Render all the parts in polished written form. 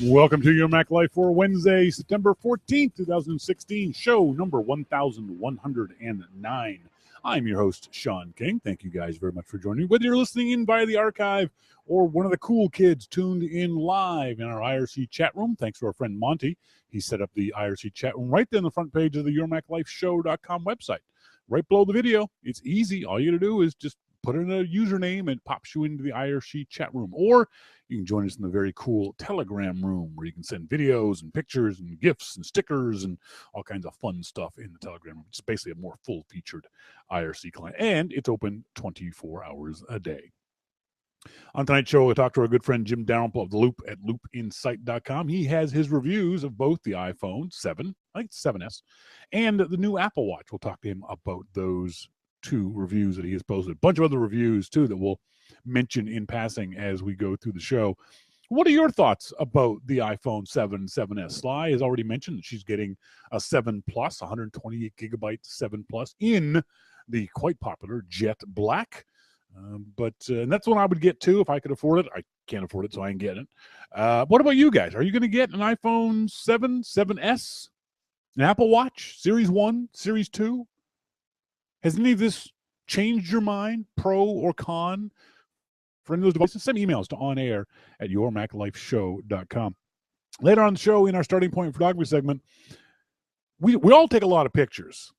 Welcome to Your Mac Life for Wednesday, September 14th, 2016, show number 1109. I'm your host, Shawn King. Thank you guys very much for joining me. Whether you're listening in via the archive or one of the cool kids tuned in live in our IRC chat room, thanks to our friend Monty. He set up the IRC chat room right there on the front page of the YourMacLifeShow.com website. Right below the video. It's easy. All you got to do is just put in a username and it pops you into the IRC chat room. Or you can join us in the very cool Telegram room where you can send videos and pictures and GIFs and stickers and all kinds of fun stuff in the Telegram room. It's basically a more full-featured IRC client, and it's open 24 hours a day. On tonight's show, we'll talk to our good friend Jim Dalrymple of The Loop at loopinsight.com. He has his reviews of both the iPhone 7, I think it's 7S, and the new Apple Watch. We'll talk to him about those two reviews that he has posted. A bunch of other reviews, too, that we'll mention in passing as we go through the show. What are your thoughts about the iPhone 7 7S? Sly has already mentioned that she's getting a 7 Plus, 128 gigabyte 7 Plus in the quite popular Jet Black. And that's one I would get too if I could afford it. I can't afford it, so I ain't getting it. What about you guys? Are you going to get an iPhone 7, 7S, an Apple Watch, Series 1, Series 2? Has any of this changed your mind, pro or con? For any of those devices, send emails to onair@yourmaclifeshow.com. Later on the show, in our starting point photography segment, we all take a lot of pictures,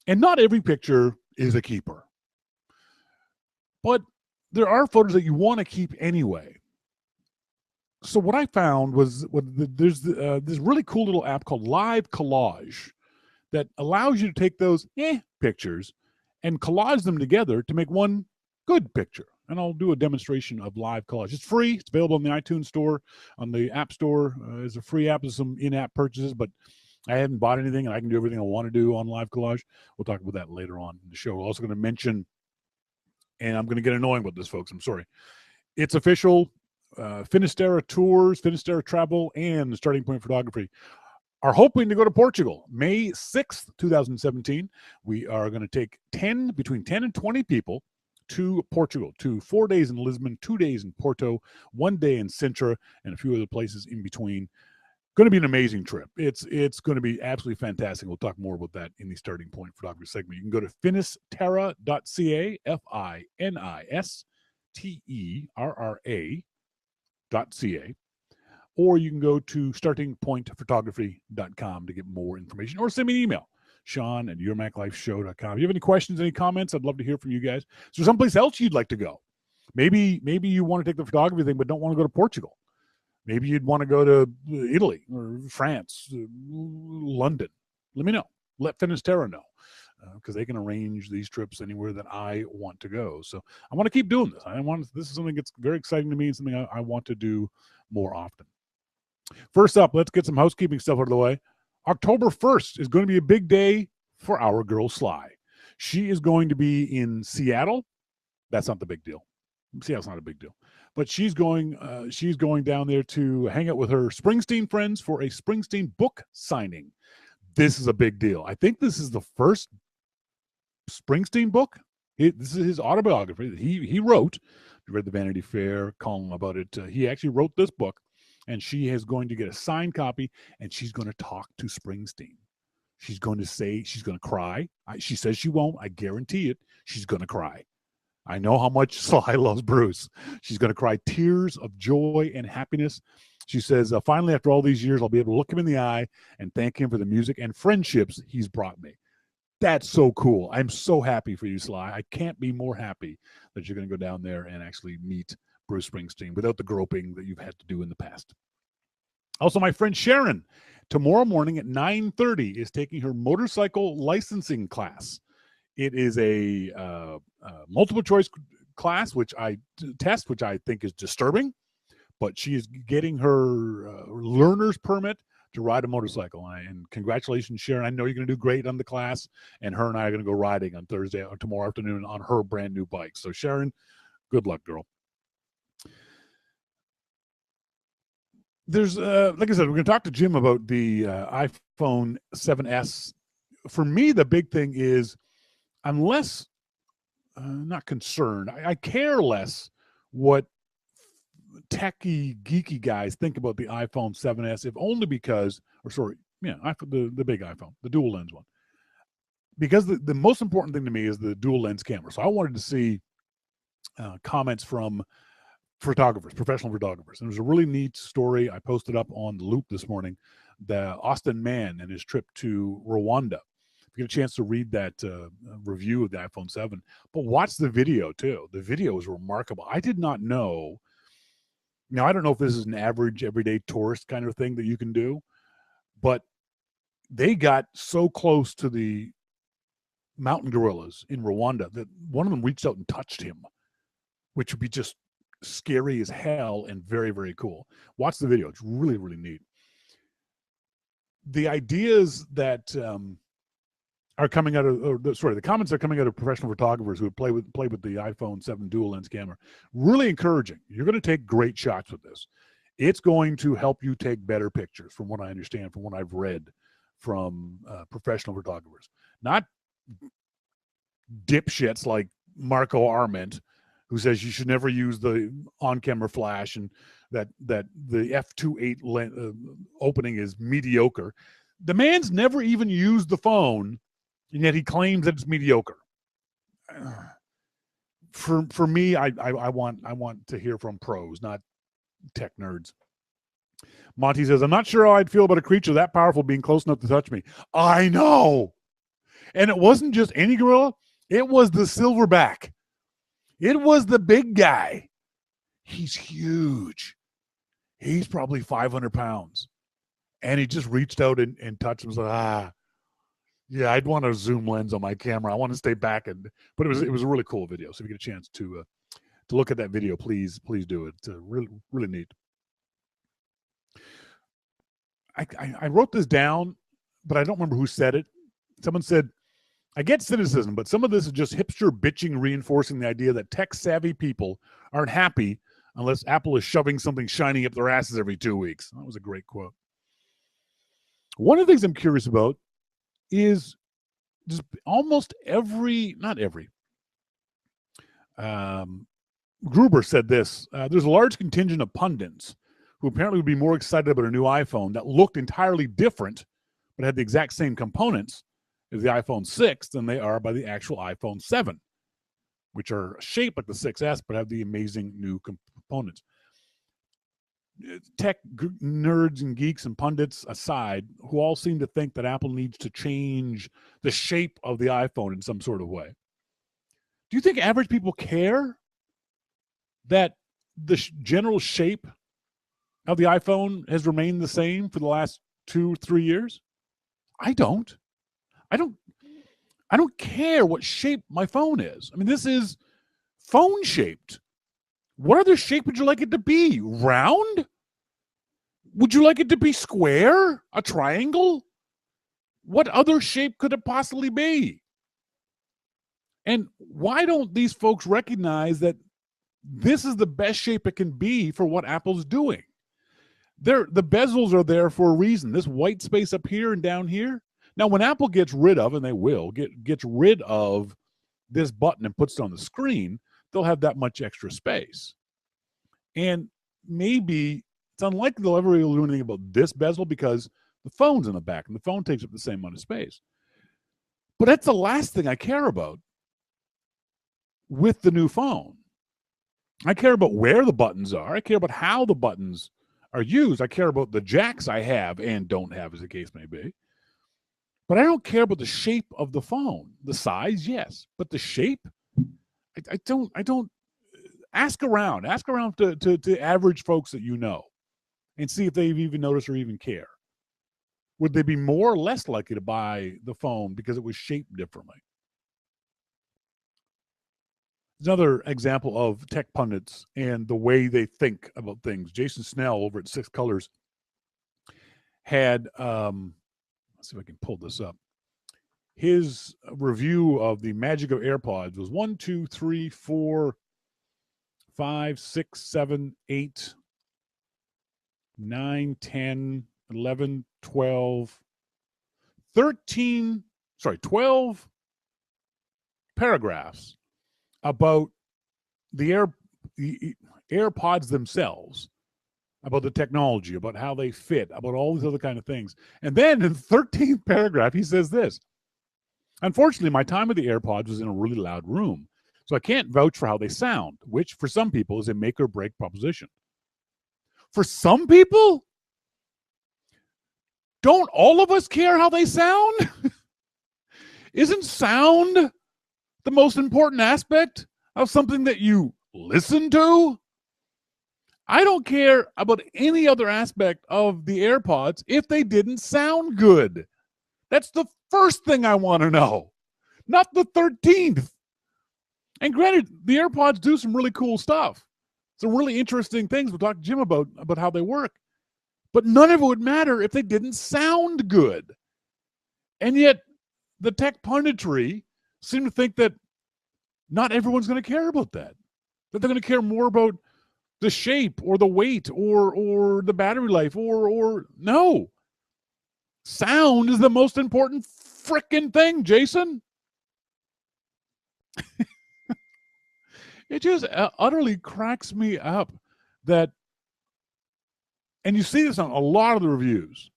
and not every picture is a keeper. But there are photos that you want to keep anyway. So what I found was there's this really cool little app called LiveCollage that allows you to take those pictures and collage them together to make one good picture. And I'll do a demonstration of LiveCollage. It's free. It's available on the iTunes Store, on the App Store. It's a free app with some in-app purchases, but I haven't bought anything, and I can do everything I want to do on LiveCollage. We'll talk about that later on in the show. We're also going to mention, and I'm going to get annoying with this, folks. I'm sorry. It's official. Finisterra Tours, Finisterra Travel, and Starting Point Photography are hoping to go to Portugal May 6th, 2017. We are going to take between 10 and 20 people to Portugal, to 4 days in Lisbon, 2 days in Porto, 1 day in Sintra, and a few other places in between. Going to be an amazing trip. It's going to be absolutely fantastic. We'll talk more about that in the Starting Point Photography segment. You can go to finisterra.ca, FINISTERRA.ca, or you can go to startingpointphotography.com to get more information, or send me an email, Shawn@yourmaclifeshow.com. If you have any questions, any comments, I'd love to hear from you guys. Is there someplace else you'd like to go? Maybe you want to take the photography thing, but don't want to go to Portugal. Maybe you'd want to go to Italy or France, London. Let me know. Let Finisterra know, because they can arrange these trips anywhere that I want to go. So I want to keep doing this. This is something that's very exciting to me and something I want to do more often. First up, let's get some housekeeping stuff out of the way. October 1st is going to be a big day for our girl Sly. She is going to be in Seattle. That's not the big deal. Seattle's not a big deal. But she's going down there to hang out with her Springsteen friends for a Springsteen book signing. This is a big deal. I think this is the first Springsteen book. This is his autobiography that he wrote. You read the Vanity Fair column about it. He actually wrote this book, and she is going to get a signed copy, and she's going to talk to Springsteen. She's going to cry. She says she won't. I guarantee it. She's going to cry. I know how much Sly loves Bruce. She's going to cry tears of joy and happiness. She says, finally, after all these years, I'll be able to look him in the eye and thank him for the music and friendships he's brought me. That's so cool. I'm so happy for you, Sly. I can't be more happy that you're going to go down there and actually meet Bruce Springsteen without the groping that you've had to do in the past. Also, my friend Sharon, tomorrow morning at 9:30 is taking her motorcycle licensing class. It is a multiple choice class, which I think is disturbing, but she is getting her learner's permit to ride a motorcycle. And congratulations, Sharon. I know you're going to do great on the class, and her and I are going to go riding on Thursday or tomorrow afternoon on her brand new bike. So Sharon, good luck, girl. There's, like I said, we're going to talk to Jim about the iPhone 7S. For me, the big thing is I'm less, not concerned. I care less what techie, geeky guys think about the iPhone 7S, if only because, the big iPhone, the dual lens one. Because the most important thing to me is the dual lens camera. So I wanted to see comments from photographers, professional photographers. And there's a really neat story I posted up on the Loop this morning, the Austin Mann and his trip to Rwanda. If you get a chance to read that review of the iPhone 7, but watch the video too. The video is remarkable. I did not know. Now, I don't know if this is an average everyday tourist kind of thing that you can do, but they got so close to the mountain gorillas in Rwanda that one of them reached out and touched him, which would be just scary as hell and very, very cool. Watch the video. It's really, really neat. The ideas that are coming out of, the comments are coming out of professional photographers who play with the iPhone 7 dual lens camera. Really encouraging. You're going to take great shots with this. It's going to help you take better pictures, from what I understand, from what I've read from professional photographers. Not dipshits like Marco Arment, who says you should never use the on-camera flash and that the f2.8 opening is mediocre. The man's never even used the phone, and yet he claims that it's mediocre. For me, I want to hear from pros, not tech nerds. Monty says, I'm not sure how I'd feel about a creature that powerful being close enough to touch me. I know. And it wasn't just any gorilla. It was the silverback. It was the big guy. He's huge. He's probably 500 pounds. And he just reached out and touched him. Was like, yeah, I'd want a zoom lens on my camera. I want to stay back. But it was a really cool video. So if you get a chance to look at that video, please do it. It's really, really neat. I wrote this down, but I don't remember who said it. Someone said, I get cynicism, but some of this is just hipster bitching reinforcing the idea that tech-savvy people aren't happy unless Apple is shoving something shiny up their asses every 2 weeks. That was a great quote. One of the things I'm curious about is just almost not every. Gruber said this, there's a large contingent of pundits who apparently would be more excited about a new iPhone that looked entirely different but had the exact same components as the iPhone 6 than they are by the actual iPhone 7, which are shaped like the 6S but have the amazing new components. Tech nerds and geeks and pundits aside, who all seem to think that Apple needs to change the shape of the iPhone in some sort of way. Do you think average people care that the general shape of the iPhone has remained the same for the last 2-3 years? I don't care what shape my phone is. I mean, this is phone shaped. What other shape would you like it to be? Round? Would you like it to be square? A triangle? What other shape could it possibly be? And why don't these folks recognize that this is the best shape it can be for what Apple's doing? The bezels are there for a reason. This white space up here and down here. Now, when Apple gets rid of, and they will, gets rid of this button and puts it on the screen, they'll have that much extra space. And maybe it's unlikely they'll ever do anything about this bezel because the phone's in the back and the phone takes up the same amount of space. But that's the last thing I care about with the new phone. I care about where the buttons are. I care about how the buttons are used. I care about the jacks I have and don't have, as the case may be. But I don't care about the shape of the phone. The size, yes. But the shape, I don't. Ask around to average folks that you know and see if they've even noticed or even care. Would they be more or less likely to buy the phone because it was shaped differently? Another example of tech pundits and the way they think about things. Jason Snell over at Six Colors had, let's see if I can pull this up. His review of the Magic of AirPods was 1, 2, 3, 4, 5, 6, 7, 8, 9, 10, 11, 12, 12 paragraphs about the AirPods themselves, about the technology, about how they fit, about all these other kind of things. And then in the 13th paragraph, he says this: unfortunately, my time with the AirPods was in a really loud room, so I can't vouch for how they sound, which for some people is a make or break proposition. For some people? Don't all of us care how they sound? Isn't sound the most important aspect of something that you listen to? I don't care about any other aspect of the AirPods if they didn't sound good. That's the first thing I want to know, not the 13th. And granted, the AirPods do some really cool stuff, some really interesting things. We'll talk to Jim about how they work. But none of it would matter if they didn't sound good. And yet, the tech punditry seem to think that not everyone's going to care about that. That they're going to care more about the shape or the weight or the battery life or no. Sound is the most important frickin' thing, Jason. It just utterly cracks me up that, and you see this on a lot of the reviews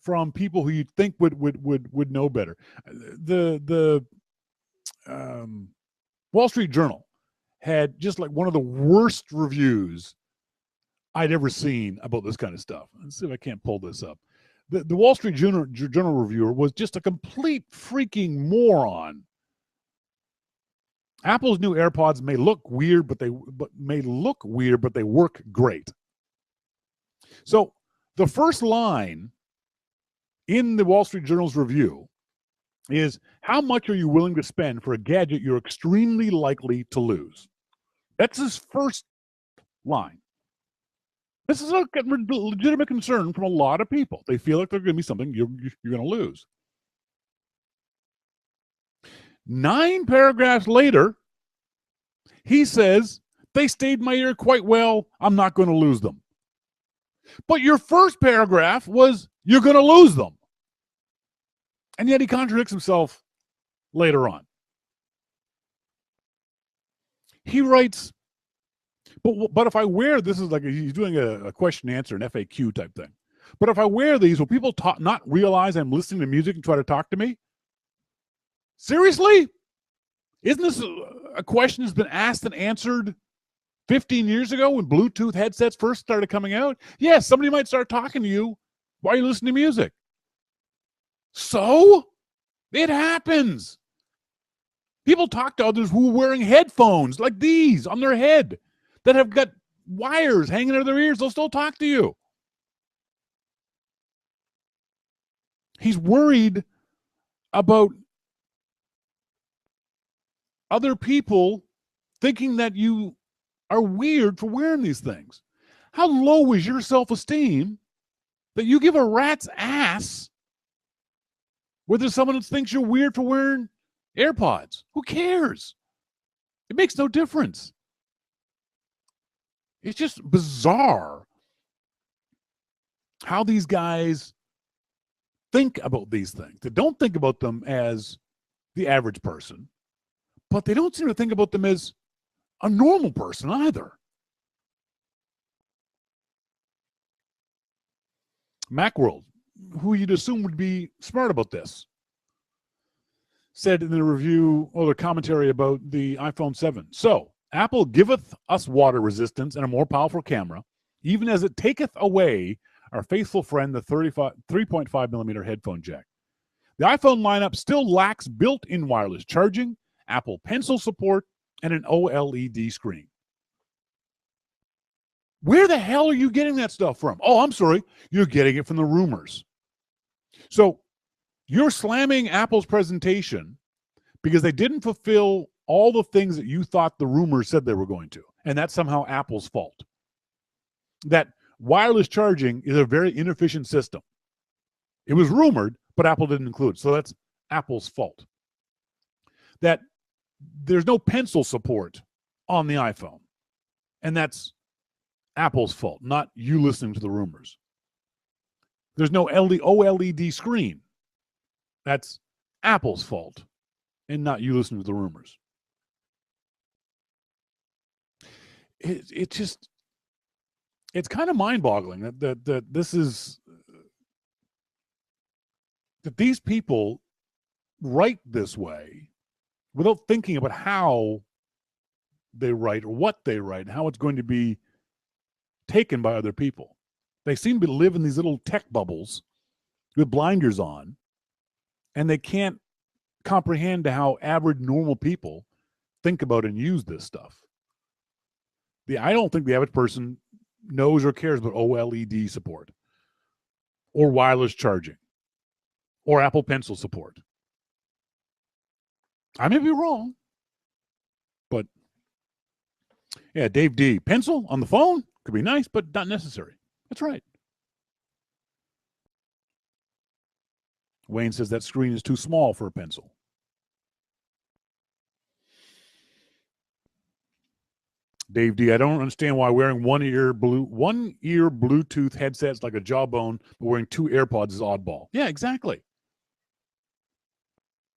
from people who you think would know better. The Wall Street Journal had just like one of the worst reviews I'd ever seen about this kind of stuff. Let's see if I can't pull this up. The Wall Street Journal reviewer was just a complete freaking moron. Apple's new AirPods may look weird, but they work great. So the first line in the Wall Street Journal's review is, how much are you willing to spend for a gadget you're extremely likely to lose? That's his first line. This is a legitimate concern from a lot of people. They feel like there's going to be something you're going to lose. 9 paragraphs later, he says, they stayed in my ear quite well. I'm not going to lose them. But your first paragraph was, you're going to lose them. And yet he contradicts himself later on. He writes, but if I wear, this is like he's doing a question and answer, an FAQ type thing. But if I wear these, will people not realize I'm listening to music and try to talk to me? Seriously? Isn't this a question that's been asked and answered 15 years ago when Bluetooth headsets first started coming out? Yes, somebody might start talking to you while you're listening to music. So it happens. People talk to others who are wearing headphones like these on their head that have got wires hanging out of their ears. They'll still talk to you. He's worried about other people thinking that you are weird for wearing these things. How low is your self-esteem that you give a rat's ass whether someone thinks you're weird for wearing AirPods? Who cares? It makes no difference. It's just bizarre how these guys think about these things. They don't think about them as the average person, but they don't seem to think about them as a normal person either. Macworld, who you'd assume would be smart about this, said in the review or the commentary about the iPhone 7. So, Apple giveth us water resistance and a more powerful camera, even as it taketh away our faithful friend, the 3.5 millimeter headphone jack. The iPhone lineup still lacks built-in wireless charging, Apple Pencil support, and an OLED screen. Where the hell are you getting that stuff from? Oh, I'm sorry. You're getting it from the rumors. So you're slamming Apple's presentation because they didn't fulfill all the things that you thought the rumors said they were going to. And that's somehow Apple's fault. That wireless charging is a very inefficient system. It was rumored, but Apple didn't include it. So that's Apple's fault. That there's no pencil support on the iPhone. And that's Apple's fault, not you listening to the rumors. There's no OLED screen. That's Apple's fault, and not you listening to the rumors. It just, it's kind of mind-boggling that this is, that these people write this way without thinking about how they write or what they write and how it's going to be taken by other people. They seem to live in these little tech bubbles with blinders on, and they can't comprehend how average normal people think about and use this stuff. I don't think the average person knows or cares about OLED support or wireless charging or Apple Pencil support. I may be wrong, but yeah, Dave D. Pencil on the phone could be nice, but not necessary. That's right. Wayne says that screen is too small for a pencil. Dave D, I don't understand why wearing one ear Bluetooth headsets like a jawbone, but wearing two AirPods is oddball. Yeah, exactly.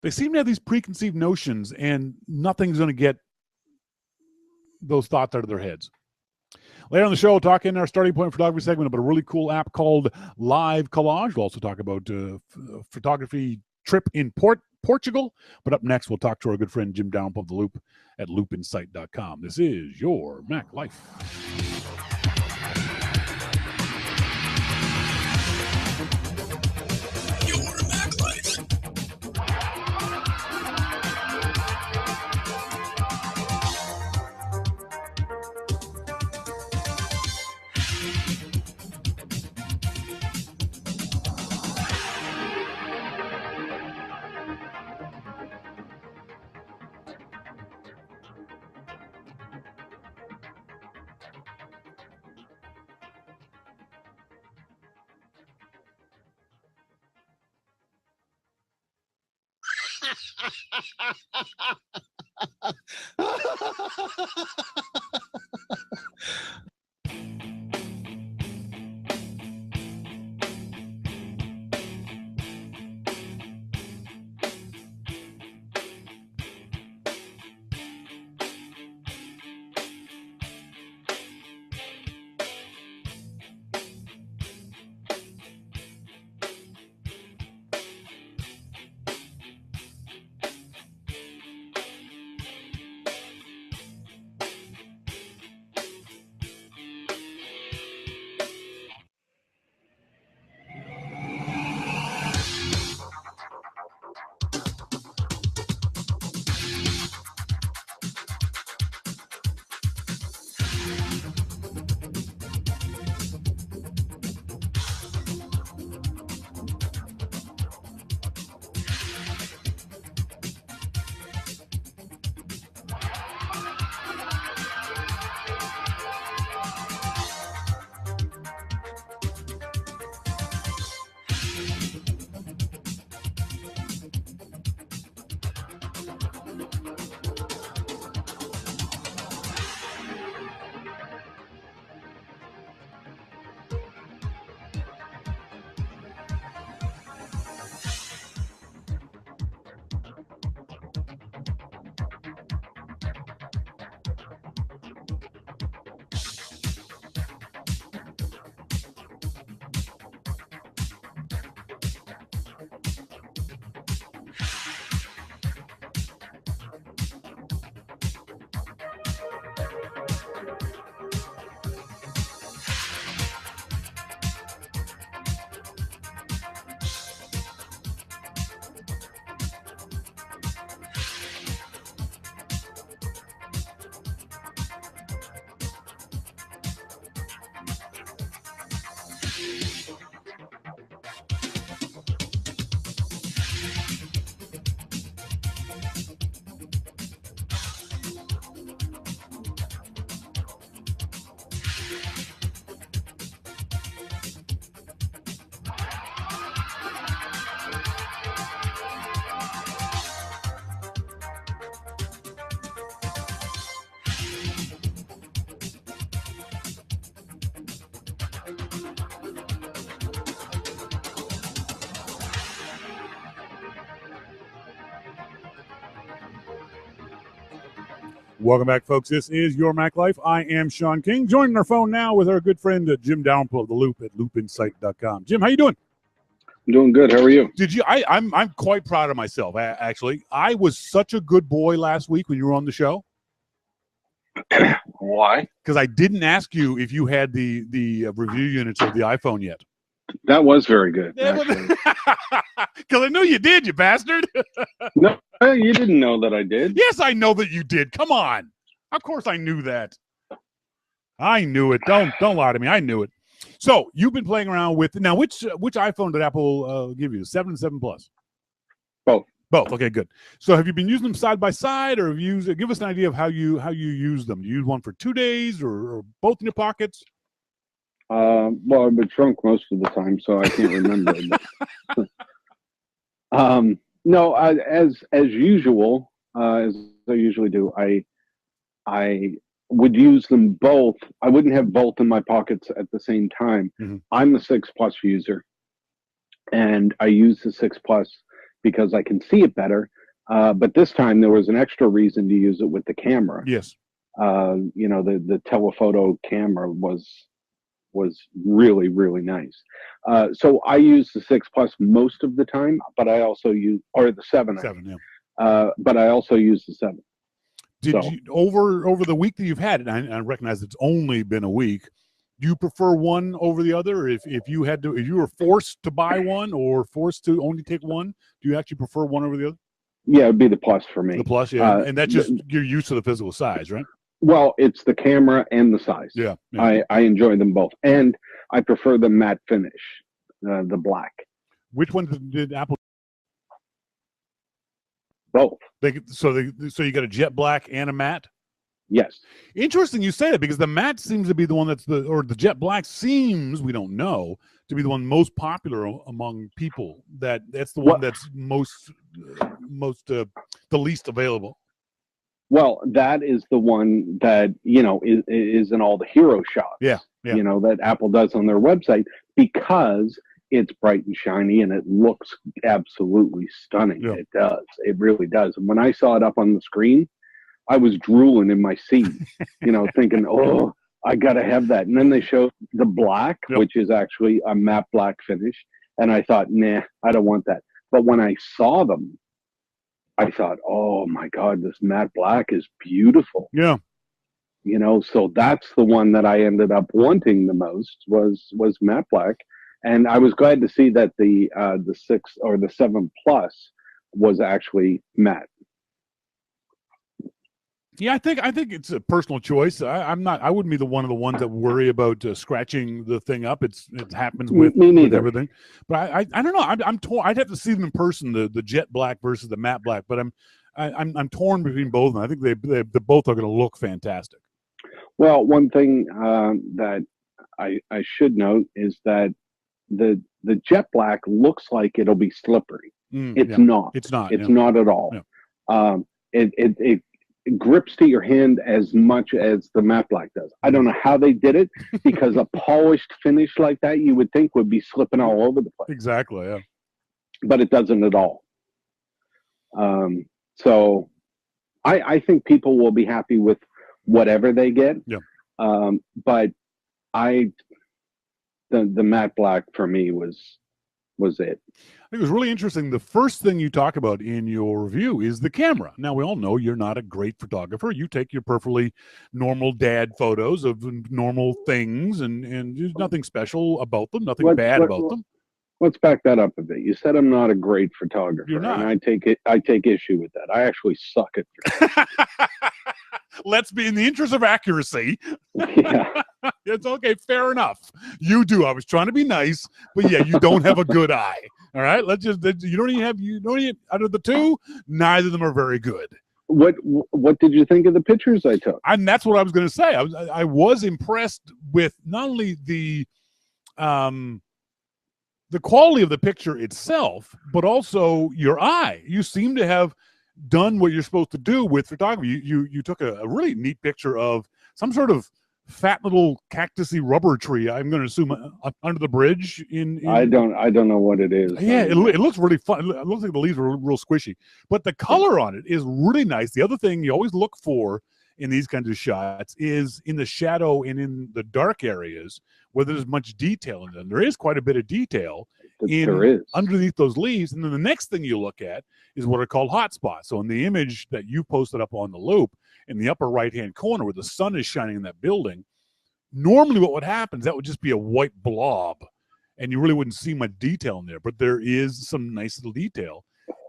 They seem to have these preconceived notions, and nothing's going to get those thoughts out of their heads. Later on the show, we'll talk in our starting point photography segment about a really cool app called LiveCollage. We'll also talk about photography trip in Portugal. But up next, we'll talk to our good friend Jim Dalrymple of The Loop at loopinsight.com. This is your Mac Life. Welcome back, folks. This is Your Mac Life. I am Shawn King. Joining our phone now with our good friend Jim Dalrymple of The Loop at loopinsight.com. Jim, how you doing? I'm doing good. How are you? Did you? I'm quite proud of myself. Actually, I was such a good boy last week when you were on the show. Why? Because I didn't ask you if you had the review units of the iPhone yet. That was very good. Because I know you did, you bastard. No, you didn't know that I did. Yes, I know that you did. Come on. Of course I knew that. I knew it. Don't lie to me. I knew it. So you've been playing around with now. Which iPhone did Apple give you? 7 and 7 Plus. Both. Both. Okay, good. So have you been using them side by side, or have you give us an idea of how you use them? Do you use one for 2 days, or both in your pockets? Well, I've been drunk most of the time, so I can't remember. No, as usual, as I usually do, I would use them both. I wouldn't have both in my pockets at the same time. Mm-hmm. I'm the 6 Plus user, and I use the 6 Plus because I can see it better. But this time there was an extra reason to use it with the camera. Yes. The telephoto camera was really, really nice. So I use the 6 Plus most of the time, but I also use, or the 7. 7, yeah. But I also use the 7. Did you over the week that you've had it? I recognize it's only been a week. Do you prefer one over the other? If you were forced to buy one or forced to only take one, do you actually prefer one over the other? Yeah, it'd be the Plus for me. The Plus, yeah, and that's just you're used to the physical size, right? Well, it's the camera and the size. Yeah. I enjoy them both, and I prefer the matte finish, the black. Which one did Apple? Both. So you got a jet black and a matte? Yes. Interesting you say that, because the matte seems to be the one the jet black seems, we don't know, to be the one most popular among people. That's the one that's most the least available. Well, that is the one that, is in all the hero shots. Yeah. That Apple does on their website, because it's bright and shiny and it looks absolutely stunning. Yeah. It does. It really does. And when I saw it up on the screen, I was drooling in my seat, thinking, oh, I got to have that. And then they showed the black, which is actually a matte black finish. And I thought, nah, I don't want that. But when I saw them, I thought, oh my God, this matte black is beautiful. Yeah. So that's the one that I ended up wanting the most was matte black. And I was glad to see that the 6 or the 7 Plus was actually matte. Yeah, I think it's a personal choice. I wouldn't be one of the ones that worry about scratching the thing up. It happens with everything. But I don't know. I'm torn. I'd have to see them in person, the jet black versus the matte black. But I'm torn between both of them. I think they both are going to look fantastic. Well, one thing that I should note is that the jet black looks like it'll be slippery. It's not. It's not. It's not at all. Yeah. It grips to your hand as much as the matte black does. I don't know how they did it, because a polished finish like that you would think would be slipping all over the place. Exactly, yeah. But it doesn't at all. So I think people will be happy with whatever they get. Yeah. But the matte black for me was it. I think it was really interesting. The first thing you talk about in your review is the camera. Now, we all know you're not a great photographer. You take your perfectly normal dad photos of normal things, and there's nothing special about them, nothing bad about them. Let's back that up a bit. You said I'm not a great photographer. You're not. And I take issue with that. I actually suck at photography. Let's be in the interest of accuracy. Yeah. It's okay. Fair enough. You do. I was trying to be nice, but yeah, you don't have a good eye. All right. You don't even out of the two, neither of them are very good. What did you think of the pictures I took? And that's what I was going to say. I was impressed with not only the quality of the picture itself, but also your eye. You seem to have done what you're supposed to do with photography. You took a really neat picture of some sort of fat little cactusy rubber tree. I'm going to assume under the bridge. I don't know what it is. Yeah, it looks really fun. It looks like the leaves are real squishy, but the color on it is really nice. The other thing you always look for in these kinds of shots is in the shadow and in the dark areas where there's much detail in them. There is quite a bit of detail underneath those leaves. And then the next thing you look at is what are called hot spots. So in the image that you posted up on the loop, in the upper right-hand corner where the sun is shining in that building, normally what would happen is that would just be a white blob, and you really wouldn't see much detail in there. But there is some nice little detail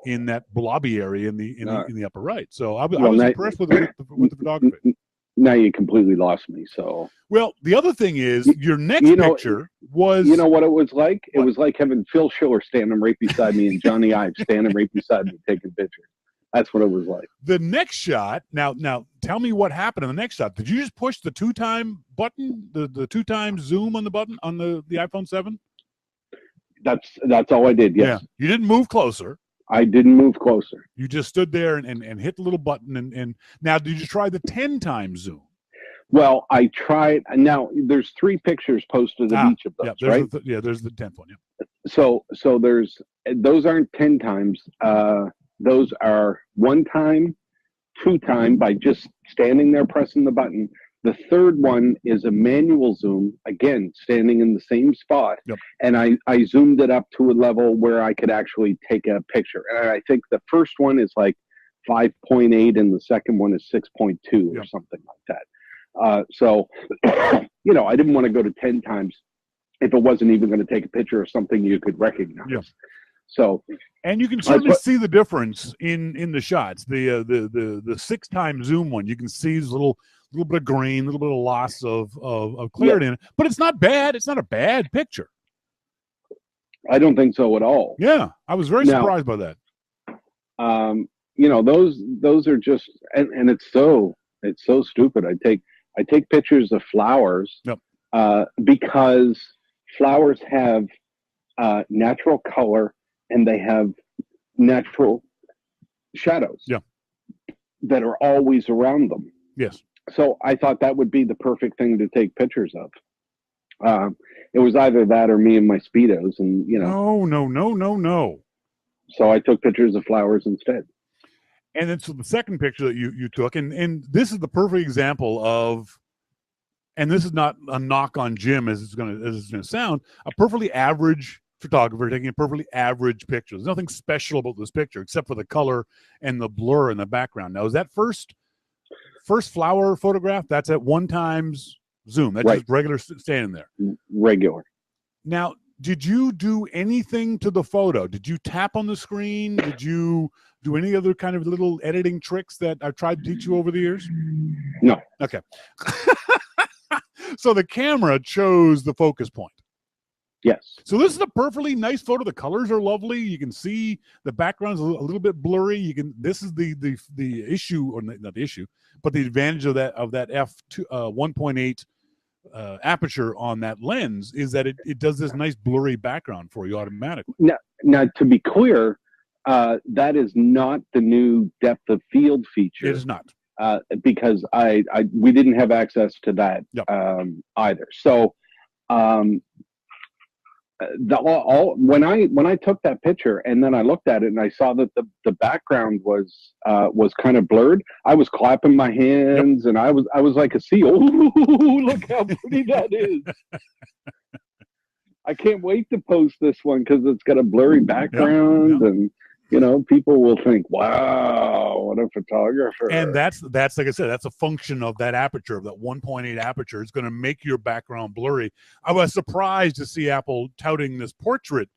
in that blobby area in the upper right. So I was impressed with the photography. Now you completely lost me. So well, the other thing is your next picture was. You know what it was like? It was like having Phil Schiller standing right beside me and Johnny Ive standing right beside me taking pictures. That's what it was like. The next shot. Now, tell me what happened in the next shot. Did you just push the 2-time button, the 2-time zoom on the button on the iPhone 7? That's all I did. Yes. Yeah. You didn't move closer. I didn't move closer. You just stood there and hit the little button. And now, did you try the 10-time zoom? Well, I tried. Now, there's 3 pictures posted of each of those, right? There's the 10th one. Yeah. So those aren't 10 times. Those are 1-time, 2-time by just standing there pressing the button. The third one is a manual zoom, again, standing in the same spot. Yep. And I zoomed it up to a level where I could actually take a picture. And I think the first one is like 5.8 and the second one is 6.2 or something like that. So, I didn't want to go to 10 times if it wasn't even going to take a picture of something you could recognize. Yep. So, and you can certainly see the difference in the shots. The 6-time zoom one, you can see this little bit of grain, a little bit of loss of clarity in it, but it's not bad. It's not a bad picture. I don't think so at all. Yeah, I was very surprised by that. Those are just, and it's so stupid. I take pictures of flowers because flowers have natural color and they have natural shadows that are always around them. Yes. So I thought that would be the perfect thing to take pictures of. It was either that or me and my Speedos, and No. So I took pictures of flowers instead. And then so the second picture that you took, and this is the perfect example of, and this is not a knock on Jim as it's gonna sound, a perfectly average photographer taking a perfectly average picture. There's nothing special about this picture except for the color and the blur in the background. Now, is that first flower photograph? That's at 1-time zoom. That's just regular standing there. Regular. Now, did you do anything to the photo? Did you tap on the screen? Did you do any other kind of little editing tricks that I've tried to teach you over the years? No. Okay. So the camera chose the focus point. Yes. So this is a perfectly nice photo. The colors are lovely. You can see the background's a little bit blurry. This is the issue, or not the issue, but the advantage of that f2 1.8 aperture on that lens is that it does this nice blurry background for you automatically. Now to be clear, that is not the new depth of field feature. It is not. Because we didn't have access to that either. So when I took that picture and then I looked at it and I saw that the background was kind of blurred, I was clapping my hands and I was like a seal. Ooh, look how pretty that is. I can't wait to post this one because it's got a blurry background and people will think, wow, what a photographer. And that's like I said, that's a function of that aperture, of that 1.8 aperture. It's going to make your background blurry. I was surprised to see Apple touting this portrait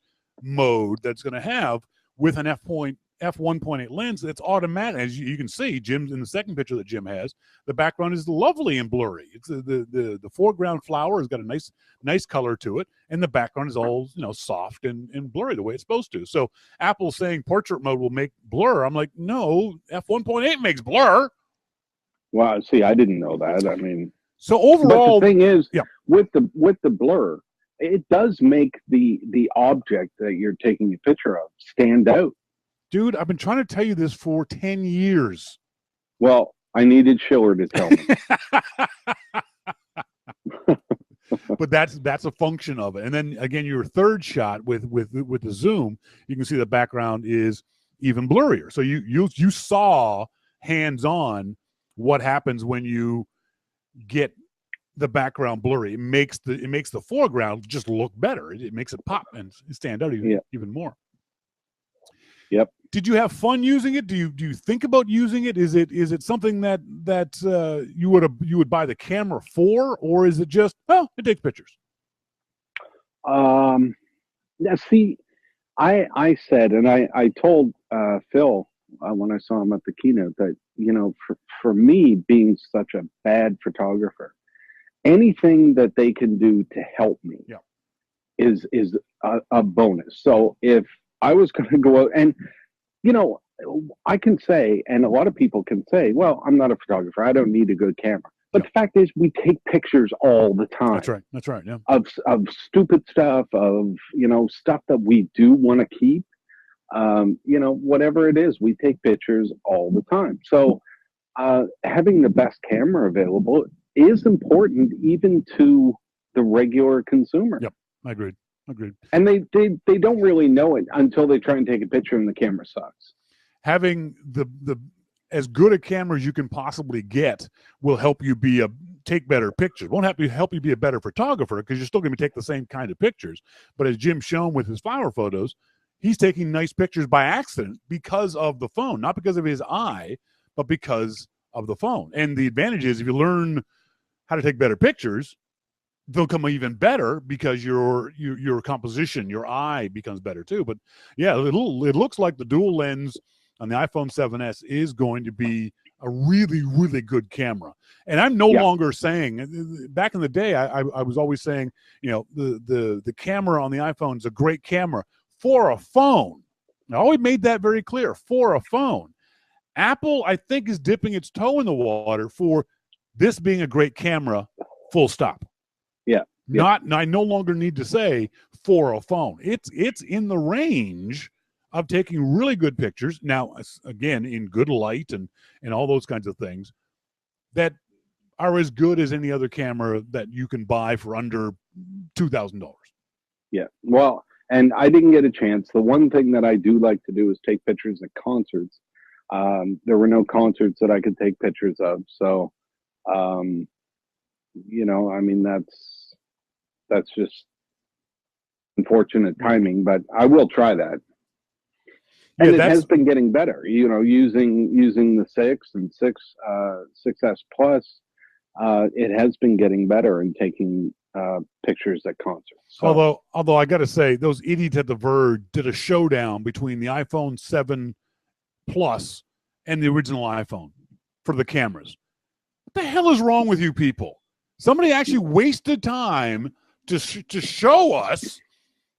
mode that's going to have with an f1.8 lens. It's automatic. As you can see, Jim's in the second picture that Jim has, the background is lovely and blurry. It's the foreground flower has got a nice color to it, and the background is all soft and blurry the way it's supposed to. So Apple's saying portrait mode will make blur. I'm like, no, f1.8 makes blur. Well, see, I didn't know that. I mean, so overall, but the thing is, with the blur, it does make the object that you're taking a picture of stand out. Dude, I've been trying to tell you this for 10 years. Well, I needed Schiller to tell me. But that's a function of it. And then again, your third shot with the zoom, you can see the background is even blurrier. So you saw hands-on what happens when you get the background blurry. It makes the foreground just look better. It makes it pop and stand out even more. Yep. Did you have fun using it? Do you think about using it? Is it something that you would buy the camera for, or is it just, oh, it takes pictures? Now see, I said, and I told Phil when I saw him at the keynote that, you know, for me, being such a bad photographer, anything that they can do to help me is a bonus. So if I was going to go out and, you know, I can say, and a lot of people can say, well, I'm not a photographer, I don't need a good camera. But the fact is, we take pictures all the time. That's right. Yeah. Of stupid stuff, of, you know, stuff that we do want to keep. You know, whatever it is, we take pictures all the time. So having the best camera available is important, even to the regular consumer. Yep, agreed. And they don't really know it until they try and take a picture and the camera sucks. Having the as good a camera as you can possibly get will help you take better pictures. Won't help you be a better photographer, because you're still going to take the same kind of pictures. But as Jim's shown with his flower photos, he's taking nice pictures by accident because of the phone, not because of his eye, but because of the phone. And the advantage is, if you learn how to take better pictures, they'll come even better, because your composition, your eye becomes better too. But yeah, it looks like the dual lens on the iPhone 7s is going to be a really, really good camera. And I'm no longer saying, back in the day, I was always saying, you know, the camera on the iPhone is a great camera for a phone. I always made that very clear, for a phone. Apple, I think, is dipping its toe in the water for this being a great camera, full stop. Yeah. I no longer need to say for a phone. It's in the range of taking really good pictures. Now, again, in good light and all those kinds of things that are as good as any other camera that you can buy for under $2,000. Yeah. Well, and I didn't get a chance. The one thing that I do like to do is take pictures at concerts. There were no concerts that I could take pictures of. So, you know, I mean, that's just unfortunate timing, but I will try that. And it has been getting better, you know, using the 6 and 6S Plus. It has been getting better in taking pictures at concerts. So, although I got to say, those idiots at The Verge did a showdown between the iPhone 7 Plus and the original iPhone for the cameras. What the hell is wrong with you people? Somebody actually wasted time to show us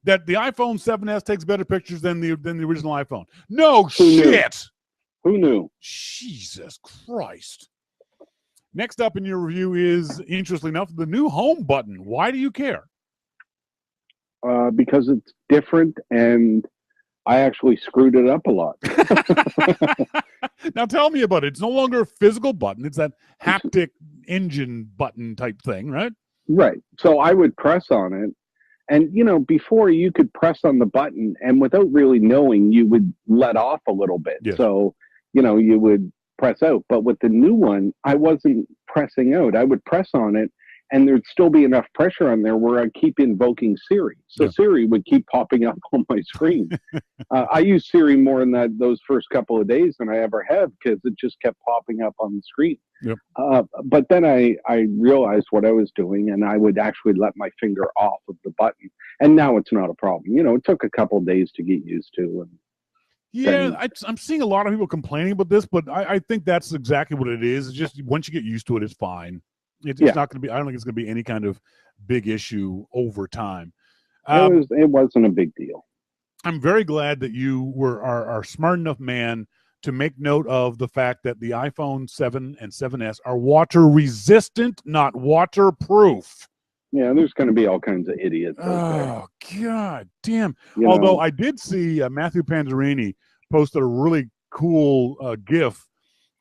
that the iPhone 7s takes better pictures than the original iPhone. No shit. Who knew? Jesus Christ. Next up in your review is, interestingly enough, the new home button. Why do you care? Because it's different, and I actually screwed it up a lot. Now tell me about it. It's no longer a physical button. It's that haptic engine button type thing, right? Right. So I would press on it. And, you know, before you could press on the button, and without really knowing, you would let off a little bit. Yes. So, you know, you would press out. But with the new one, I wasn't pressing out. I would press on it, and there'd still be enough pressure on there where I'd keep invoking Siri. So Siri would keep popping up on my screen. I used Siri more in those first couple of days than I ever have, because it just kept popping up on the screen. Yep. But then I realized what I was doing, and I would actually let my finger off of the button. And now it's not a problem. You know, it took a couple of days to get used to. I'm seeing a lot of people complaining about this, but I think that's exactly what it is. It's just, once you get used to it, it's fine. It's not going to be, I don't think it's going to be any kind of big issue over time. It wasn't a big deal. I'm very glad that you are smart enough man to make note of the fact that the iPhone 7 and 7S are water resistant, not waterproof. Yeah, there's going to be all kinds of idiots. Oh, God damn. Although I did see Matthew Panzerini posted a really cool GIF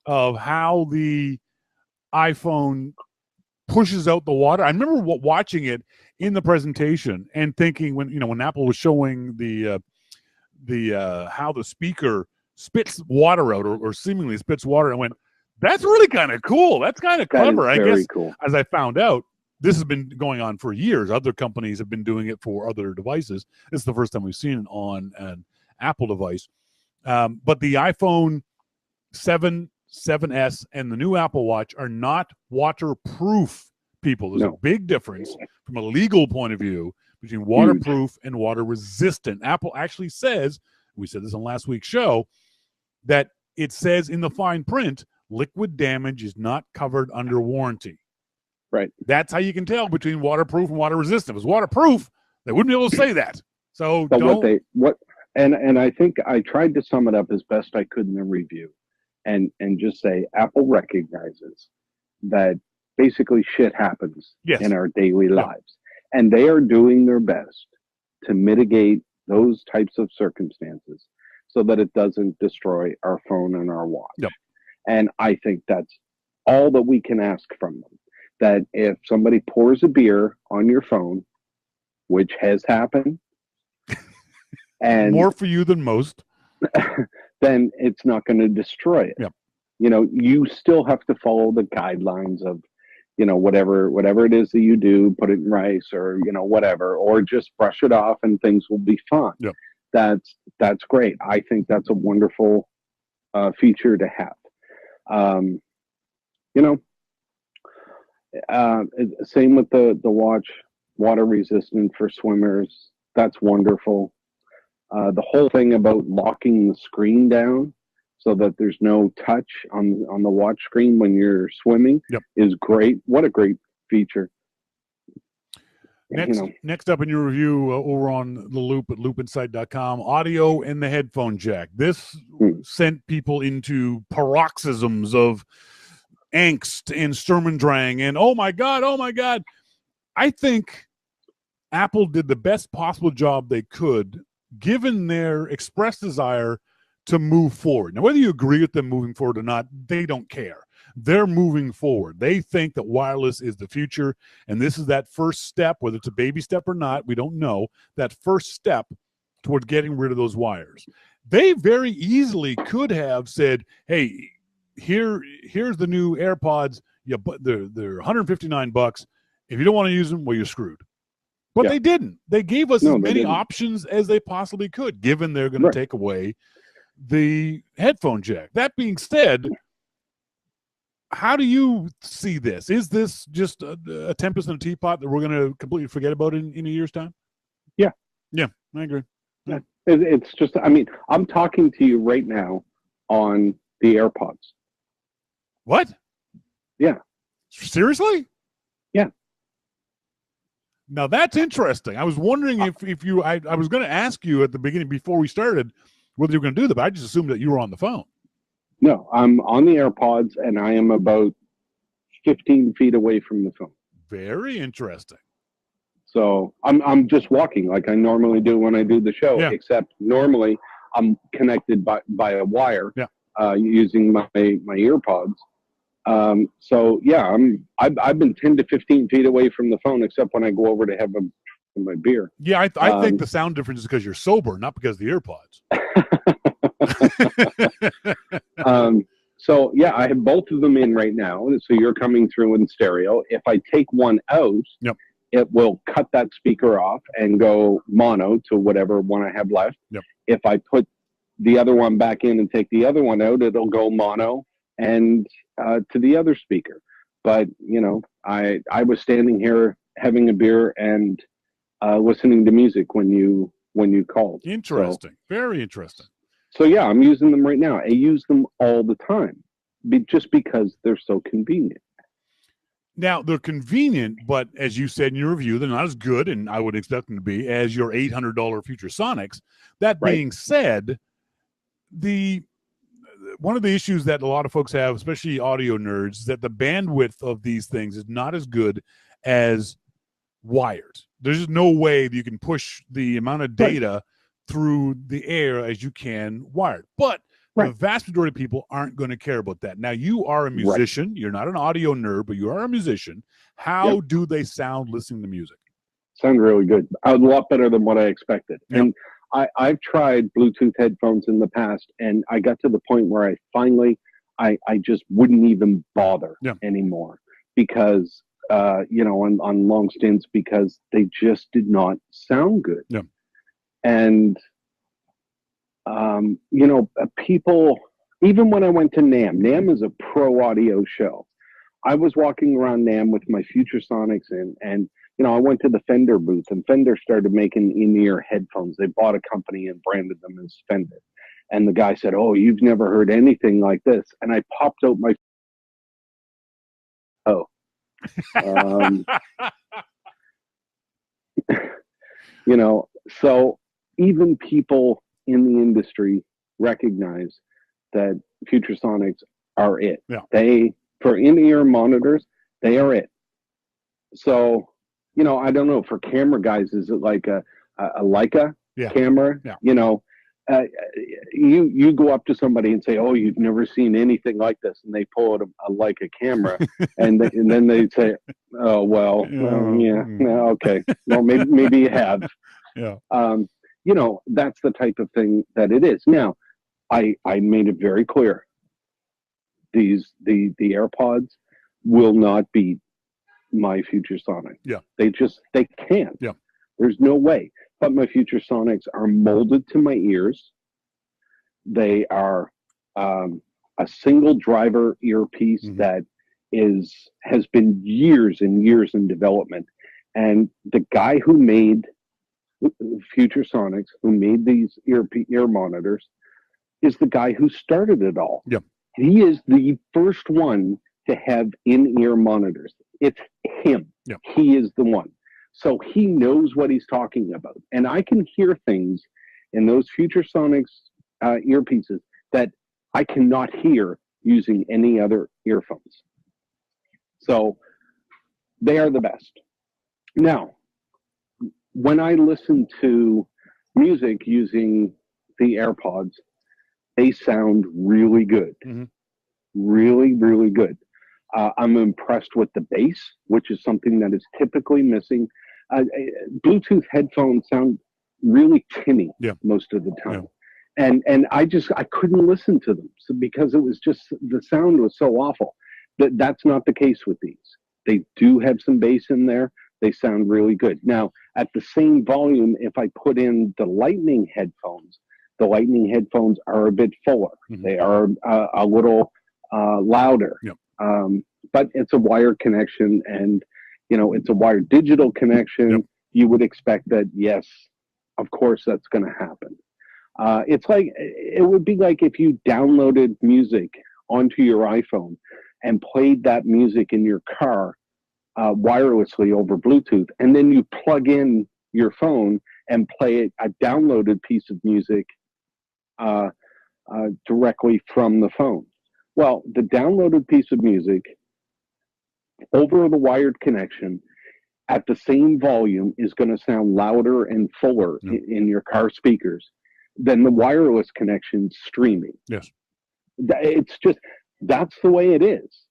of how the iPhone pushes out the water. I remember watching it in the presentation and thinking, when Apple was showing the how the speaker spits water out, or seemingly spits water, and went, That's really kind of cool. That's kind of clever. I guess, cool. As I found out, this has been going on for years. Other companies have been doing it for other devices. This is the first time we've seen it on an Apple device. But the iPhone 7, 7S, and the new Apple Watch are not waterproof, people. There's a big difference from a legal point of view between waterproof and water resistant. Apple actually says, we said this on last week's show, that it says in the fine print, liquid damage is not covered under warranty. Right. That's how you can tell between waterproof and water resistant. If it's waterproof, they wouldn't be able to say that. So but and I think I tried to sum it up as best I could in the review, and just say Apple recognizes that basically shit happens in our daily lives, and they are doing their best to mitigate those types of circumstances so that it doesn't destroy our phone and our watch. Yep. And I think that's all that we can ask from them. That if somebody pours a beer on your phone, which has happened, and more for you than most, then it's not going to destroy it. Yep. You know, you still have to follow the guidelines of, you know, whatever it is that you do, put it in rice or, you know, whatever, or just brush it off and things will be fine. Yep. That's great. I think that's a wonderful feature to have. You know, same with the watch, water resistant for swimmers. That's wonderful. The whole thing about locking the screen down so that there's no touch on the watch screen when you're swimming is great. What a great feature. Next up in your review over on The Loop at loopinsight.com, audio and the headphone jack. This sent people into paroxysms of angst and Sturmendrang and oh my God. I think Apple did the best possible job they could given their expressed desire to move forward. Now, whether you agree with them moving forward or not, they don't care. They're moving forward. They think that wireless is the future, and this is that first step, whether it's a baby step or not, we don't know, that first step toward getting rid of those wires. They very easily could have said, hey, here's the new AirPods. Yeah, but they're $159. If you don't want to use them, well, you're screwed. But they didn't. They gave us as many options as they possibly could, given they're going to take away the headphone jack. That being said, how do you see this? Is this just a tempest in a teapot that we're going to completely forget about in a year's time? Yeah. Yeah, I agree. Yeah. It's just, I mean, I'm talking to you right now on the AirPods. What? Yeah. Seriously? Yeah. Now that's interesting. I was wondering if you, I was going to ask you at the beginning before we started whether you were going to do that, but I just assumed that you were on the phone. No, I'm on the AirPods and I am about 15 feet away from the phone. Very interesting. So I'm just walking like I normally do when I do the show, except normally I'm connected by a wire using my EarPods. So yeah, I've been 10 to 15 feet away from the phone, except when I go over to have my beer. Yeah, I think the sound difference is because you're sober, not because of the AirPods. So yeah, I have both of them in right now. So you're coming through in stereo. If I take one out, it will cut that speaker off and go mono to whatever one I have left. If I put the other one back in and take the other one out, it'll go mono and to the other speaker. But you know, I was standing here having a beer and listening to music when you called. Interesting. So, very interesting. So yeah, I'm using them right now. I use them all the time, just because they're so convenient. Now, they're convenient, but as you said in your review, they're not as good, and I would expect them to be, as your $800 Future Sonics. That being said, one of the issues that a lot of folks have, especially audio nerds, is that the bandwidth of these things is not as good as wired. There's just no way that you can push the amount of data through the air as you can wired. But the vast majority of people aren't going to care about that. Now, you are a musician. You're not an audio nerd, but you are a musician. How do they sound listening to music? Sound really good. A lot better than what I expected. And I've tried Bluetooth headphones in the past, and I got to the point where I finally I just wouldn't even bother anymore because, on long stints, because they just did not sound good. Yeah. And, people, even when I went to NAMM is a pro audio show. I was walking around NAMM with my Future Sonics and I went to the Fender booth, and Fender started making in-ear headphones. They bought a company and branded them as Fender. And the guy said, "Oh, you've never heard anything like this." And I popped out my so even people in the industry recognize that Future Sonics are it. Yeah. For in-ear monitors, they are it. So, I don't know, for camera guys, is it like a Leica camera? Yeah. You go up to somebody and say, "Oh, you've never seen anything like this," and they pull out a Leica camera, and then they say, "Oh, well, okay, well, maybe you have." Yeah. That's the type of thing that it is. Now, I made it very clear. The AirPods will not beat my Future Sonic. Yeah. They can't. Yeah. There's no way. But my Future Sonics are molded to my ears. They are a single driver earpiece that has been years and years in development. And the guy who made Future Sonics, who made these ear monitors, is the guy who started it all. Yeah. He is the first one to have in-ear monitors. It's him. Yeah. He is the one. So he knows what he's talking about. And I can hear things in those Future Sonics earpieces that I cannot hear using any other earphones. So they are the best. Now, when I listen to music using the AirPods, they sound really good. Really, really good. I'm impressed with the bass, which is something that is typically missing. Bluetooth headphones sound really tinny most of the time. And I couldn't listen to them because it was just, the sound was so awful. That's not the case with these. They do have some bass in there. They sound really good. Now, at the same volume, if I put in the Lightning headphones are a bit fuller. They are a little louder. But it's a wired connection, and it's a wired digital connection. You would expect that, yes, of course that's going to happen. It would be like if you downloaded music onto your iPhone and played that music in your car wirelessly over Bluetooth, and then you plug in your phone and play a downloaded piece of music directly from the phone. Well, the downloaded piece of music over the wired connection at the same volume is going to sound louder and fuller in your car speakers than the wireless connection streaming. Yes. It's just, that's the way it is.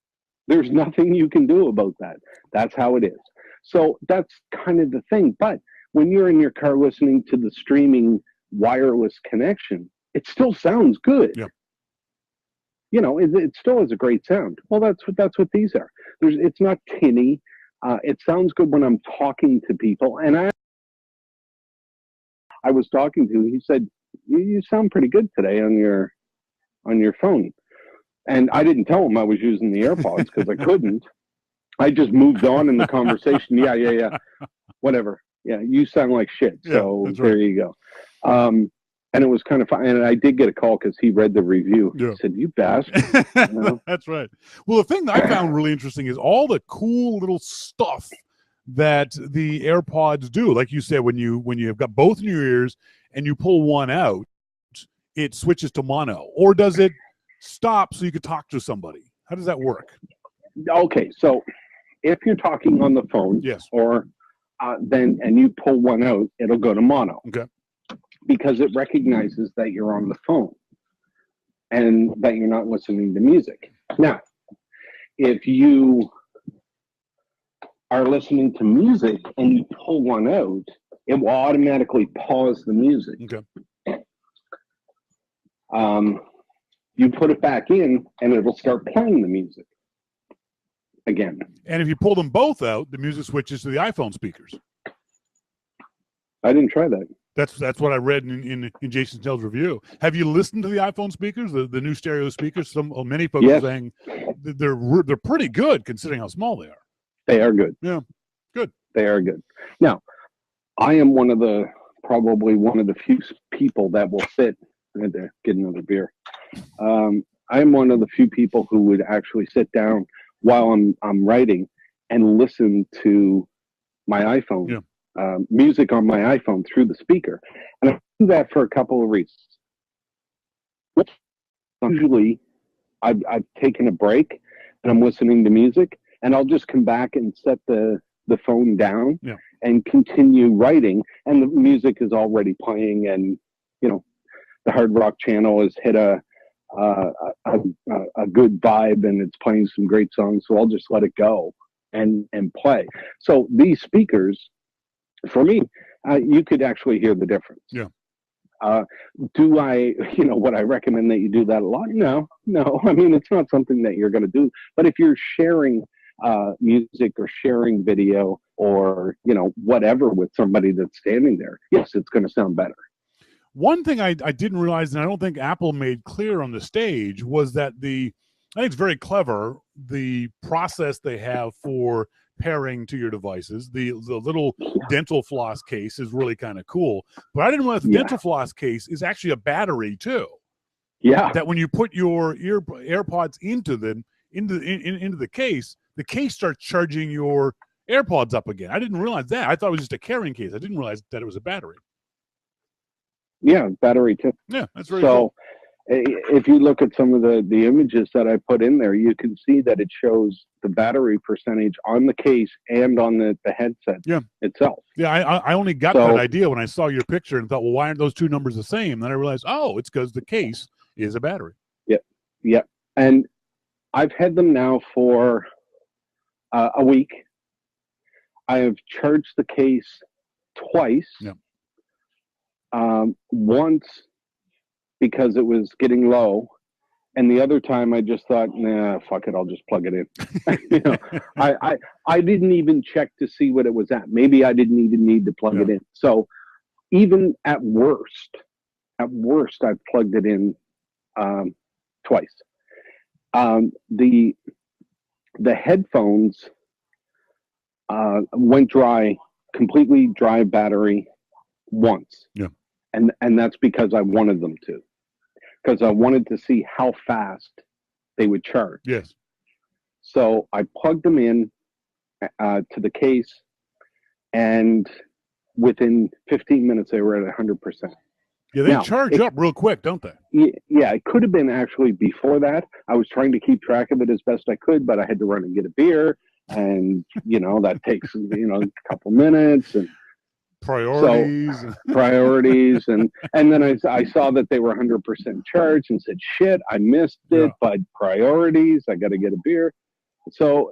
There's nothing you can do about that. That's how it is. So that's kind of the thing. But when you're in your car listening to the streaming wireless connection, it still sounds good. Yep. It still has a great sound. Well, that's what these are. It's not tinny. It sounds good when I'm talking to people. And I was talking to, he said, you sound pretty good today on your phone. And I didn't tell him I was using the AirPods because I couldn't. I just moved on in the conversation. Yeah. Whatever. Yeah, you sound like shit. So there you go. And it was kind of fun. And I did get a call because he read the review. He said, "You bastard." That's right. Well, the thing that I found really interesting is all the cool little stuff that the AirPods do. Like you said, when you've got both in your ears and you pull one out, it switches to mono. Or does it stop so you could talk to somebody? How does that work? Okay, so if you're talking on the phone, or and you pull one out, it'll go to mono. Okay. Because it recognizes that you're on the phone and that you're not listening to music. Now, if you are listening to music and you pull one out, it will automatically pause the music. Okay. you put it back in, and it'll start playing the music again. And if you pull them both out, the music switches to the iPhone speakers. I didn't try that. That's what I read in Jason Snell's review. Have you listened to the iPhone speakers, the new stereo speakers? Many folks are saying they're pretty good considering how small they are. They are good. Yeah, good. They are good. Now, I am probably one of the few people that will sit. I had to get another beer. I am one of the few people who would actually sit down while I'm writing and listen to my iPhone. Yeah. Music on my iPhone through the speaker. And I do that for a couple of reasons. Usually, I've taken a break and I'm listening to music, and I'll just come back and set the phone down and continue writing, and the music is already playing, and the Hard Rock channel has hit a good vibe, and it's playing some great songs, so I'll just let it go and play. So these speakers, for me, you could actually hear the difference. Yeah. Do I, would I recommend that you do that a lot? No. I mean, it's not something that you're going to do. But if you're sharing music or sharing video or, whatever with somebody that's standing there, yes, it's going to sound better. One thing I didn't realize, and I don't think Apple made clear on the stage, was that I think it's very clever, the process they have for pairing to your devices. The little dental floss case is really kind of cool, but I didn't realize the dental floss case is actually a battery too. Yeah. That when you put your AirPods into the case starts charging your AirPods up again. I didn't realize that. I thought it was just a carrying case. I didn't realize that it was a battery. Yeah, battery too. Yeah, that's very cool. If you look at some of the images that I put in there, you can see that it shows the battery percentage on the case and on the headset itself. Yeah, I only got that idea when I saw your picture and thought, well, why aren't those two numbers the same? Then I realized, it's because the case is a battery. Yeah. And I've had them now for a week. I have charged the case twice. Yeah. Once because it was getting low, and the other time I just thought, nah, fuck it, I'll just plug it in. I didn't even check to see what it was at. Maybe I didn't even need to plug it in. So even at worst, I've plugged it in twice. The headphones went dry, completely dry battery once. Yeah. And that's because I wanted them to. Because I wanted to see how fast they would charge. Yes. So I plugged them in to the case, and within 15 minutes they were at 100%. Yeah, they charge up real quick, don't they? Yeah, it could have been actually before that. I was trying to keep track of it as best I could, but I had to run and get a beer, and that takes a couple minutes and priorities. And then I saw that they were 100% charged and said, shit, I missed it, but priorities, I got to get a beer. So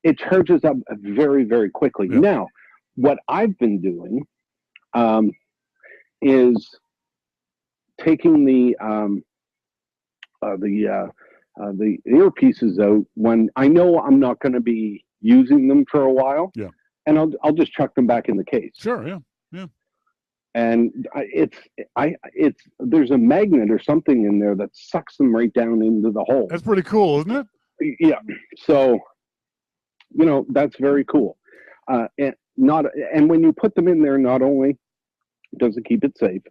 it charges up very, very quickly. Yeah. Now, what I've been doing is taking the earpieces out when I know I'm not going to be using them for a while. Yeah. And I'll just chuck them back in the case. Sure, yeah. And there's a magnet or something in there that sucks them right down into the hole. That's pretty cool, isn't it? Yeah. So, that's very cool. And when you put them in there, not only does it keep it safe,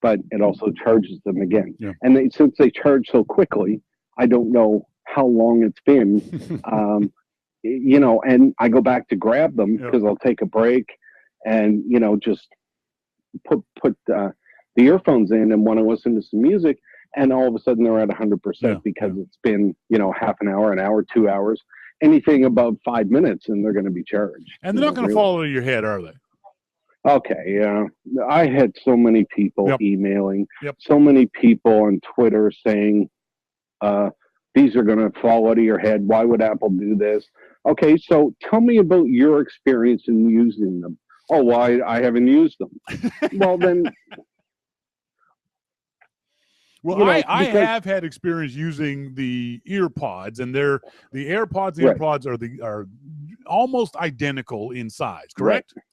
but it also charges them again. Yeah. And since they charge so quickly, I don't know how long it's been. And I go back to grab them because I'll take a break and, just put the earphones in and want to listen to some music. And all of a sudden they're at 100% because it's been, half an hour, 2 hours, anything above 5 minutes, and they're going to be charged. And they're not going to fall over your head, are they? Okay. Yeah. I had so many people emailing, so many people on Twitter saying, these are going to fall out of your head. Why would Apple do this? Okay, so tell me about your experience in using them. Oh, well, I haven't used them. Well, then. Well, I have had experience using the ear pods, and the AirPods and EarPods are almost identical in size, correct? Right.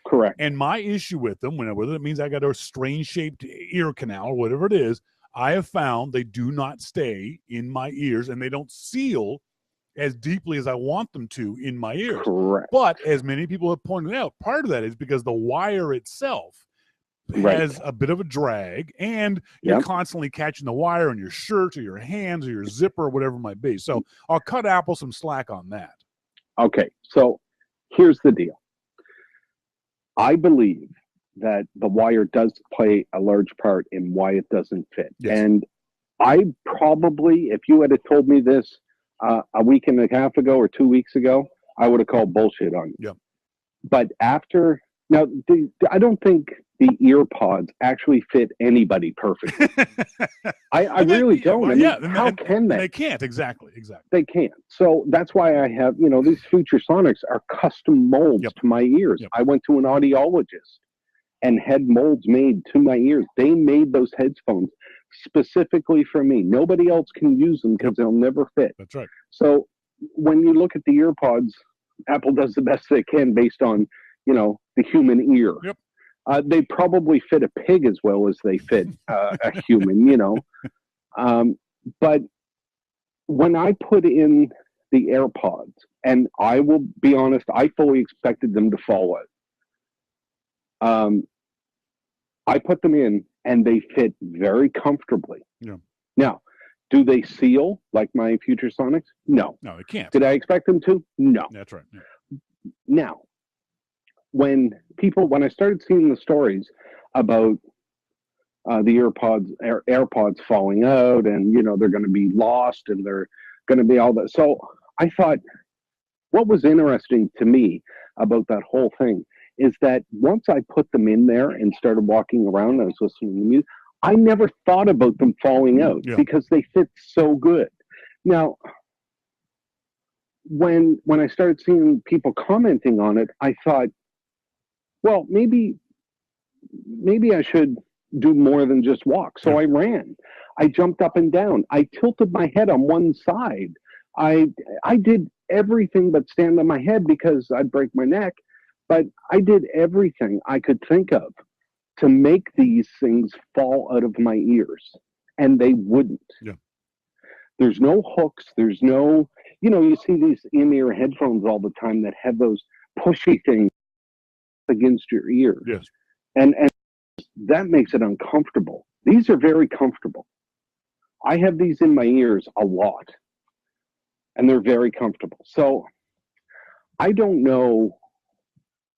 Correct. And my issue with them, whether it means I got a strange shaped ear canal or whatever it is, I have found they do not stay in my ears, and they don't seal as deeply as I want them to in my ears. Correct. But as many people have pointed out, part of that is because the wire itself has a bit of a drag, and you're constantly catching the wire on your shirt or your hands or your zipper or whatever it might be. So I'll cut Apple some slack on that. Okay, so here's the deal. I believe that the wire does play a large part in why it doesn't fit. Yes. And I probably, if you had told me this a week and a half ago or 2 weeks ago, I would have called bullshit on you. Yeah. But after, now, I don't think the ear pods actually fit anybody perfectly. I really don't. I mean, how can they? They can't, exactly. They can't. So that's why I have, these Future Sonics are custom molds to my ears. I went to an audiologist and had molds made to my ears. They made those headphones specifically for me. Nobody else can use them because they'll never fit. That's right. So when you look at the ear pods, Apple does the best they can based on, the human ear. Yep. They probably fit a pig as well as they fit a human, But when I put in the AirPods, and I will be honest, I fully expected them to fall out. I put them in, and they fit very comfortably. Yeah. Now, do they seal like my Future Sonics? No. No, they can't. Did I expect them to? No. That's right. Yeah. Now, when I started seeing the stories about the AirPods falling out, and they're going to be lost, and they're going to be all that. So I thought, what was interesting to me about that whole thing is that once I put them in there and started walking around, I was listening to music, I never thought about them falling out because they fit so good. Now, when I started seeing people commenting on it, I thought, well, maybe I should do more than just walk. So I ran. I jumped up and down. I tilted my head on one side. I did everything but stand on my head because I'd break my neck. But I did everything I could think of to make these things fall out of my ears, and they wouldn't. Yeah. There's no hooks. There's no, you see these in-ear headphones all the time that have those pushy things against your ear. Yes. And that makes it uncomfortable. These are very comfortable. I have these in my ears a lot, and they're very comfortable. So I don't know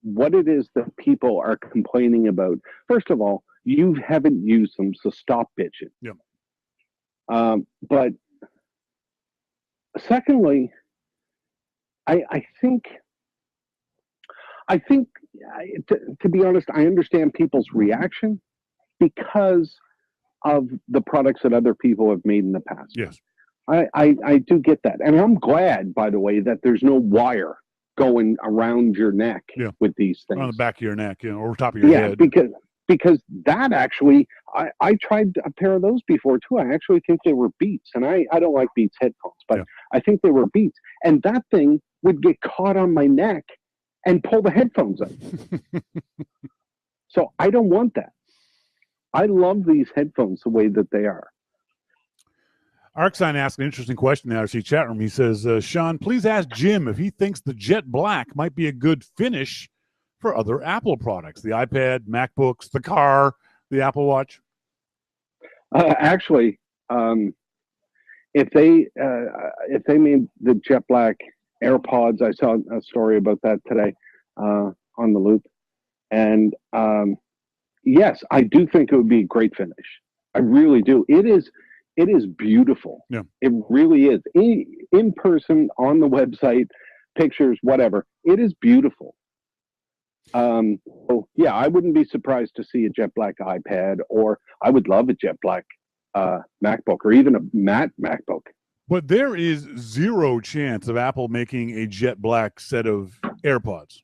what it is that people are complaining about. First of all, you haven't used them, so stop bitching. Yeah. But secondly, I think to be honest, I understand people's reaction because of the products that other people have made in the past. Yes. I do get that. And I'm glad, by the way, that there's no wire going around your neck with these things. On the back of your neck, over top of your head. Because that actually, I tried a pair of those before too. I actually think they were Beats, and I don't like Beats headphones, but I think they were Beats. And that thing would get caught on my neck and pull the headphones out. So I don't want that. I love these headphones the way that they are. Arcsign asked an interesting question in the RC chat room. He says, Shawn, please ask Jim if he thinks the jet black might be a good finish for other Apple products, the iPad, MacBooks, the car, the Apple Watch. Actually, if they made the jet black AirPods, I saw a story about that today on the Loop, and yes, I do think it would be a great finish. I really do. It is beautiful. Yeah. It really is. In person, on the website, pictures, whatever. It is beautiful. So yeah, I wouldn't be surprised to see a jet black iPad, or I would love a jet black MacBook, or even a matte MacBook. But there is zero chance of Apple making a jet black set of AirPods.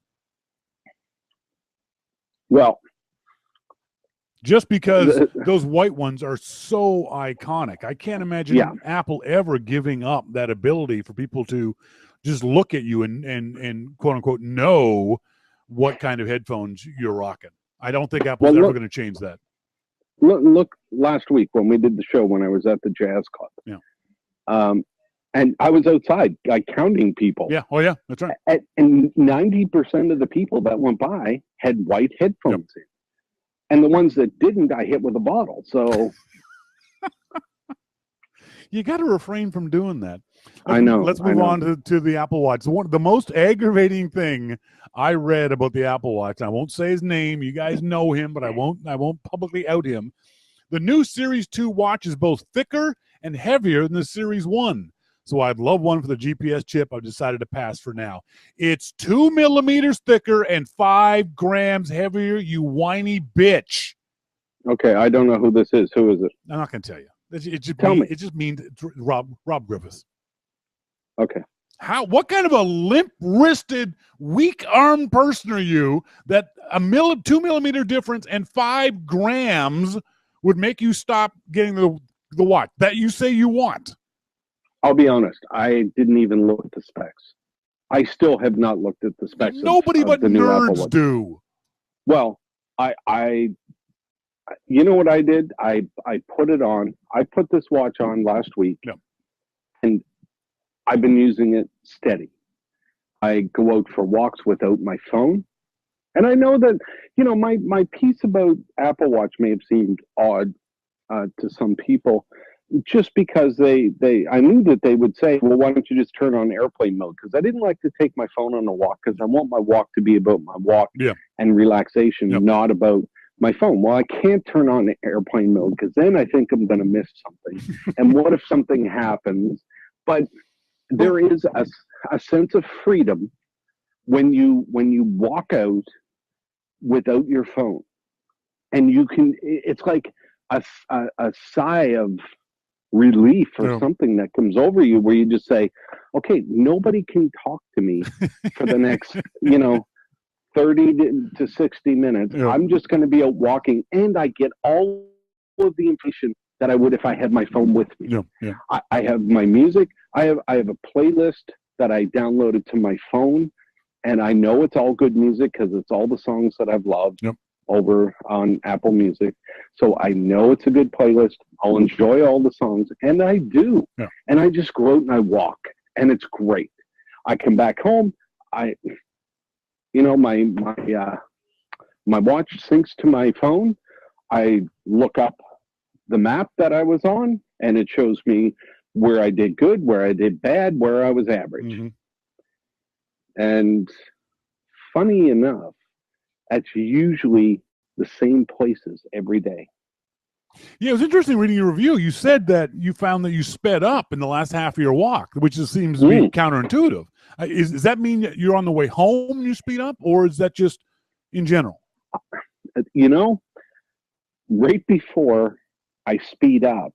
Well, just because those white ones are so iconic. I can't imagine Apple ever giving up that ability for people to just look at you and quote unquote know what kind of headphones you're rocking. I don't think Apple's ever going to change that. Look, last week when we did the show, when I was at the jazz club, and I was outside, counting people. Yeah, oh yeah, that's right. And 90% of the people that went by had white headphones in, and the ones that didn't, I hit with a bottle. So you got to refrain from doing that. I know. Let's move on to the Apple Watch. The most aggravating thing I read about the Apple Watch, and I won't say his name. You guys know him, but I won't publicly out him. The new Series 2 watch is both thicker and heavier than the Series 1. So I'd love one for the GPS chip. I've decided to pass for now. It's 2 millimeters thicker and 5 grams heavier, you whiny bitch. Okay, I don't know who this is. Who is it? I'm not going to tell you. Tell me. It just means Rob Griffiths. Okay. What kind of a limp-wristed, weak-armed person are you that 2 millimeter difference and 5 grams would make you stop getting the watch that you say you want? I'll be honest. I didn't even look at the specs. I still have not looked at the specs. Nobody but nerds do. Well, you know what I did? I put it on. I put this watch on last week, and I've been using it steady. I go out for walks without my phone, and I know that my piece about Apple Watch may have seemed odd to some people, just because I knew that they would say, well, why don't you just turn on airplane mode? Because I didn't like to take my phone on a walk, because I want my walk to be about my walk and relaxation, not about my phone. Well, I can't turn on airplane mode, because then I think I'm going to miss something. And what if something happens? But there is a sense of freedom when you walk out without your phone, and it's like a sigh of relief or something that comes over you, where you just say, okay, nobody can talk to me for the next 30 to 60 minutes. I'm just going to be out walking, and I get all of the information that I would if I had my phone with me. I have my music. I have a playlist that I downloaded to my phone, and I know it's all good music because it's all the songs that I've loved over on Apple Music. So I know it's a good playlist. I'll enjoy all the songs, and I do. And I just go out and I walk, and it's great. I come back home. My watch syncs to my phone. I look up the map that I was on, and it shows me where I did good, where I did bad, where I was average. Mm-hmm. And funny enough, that's usually the same places every day. Yeah, it was interesting reading your review. You said that you found that you sped up in the last half of your walk, which just seems to be counterintuitive. Does that mean that you're on the way home and you speed up, or is that just in general? Right before I speed up,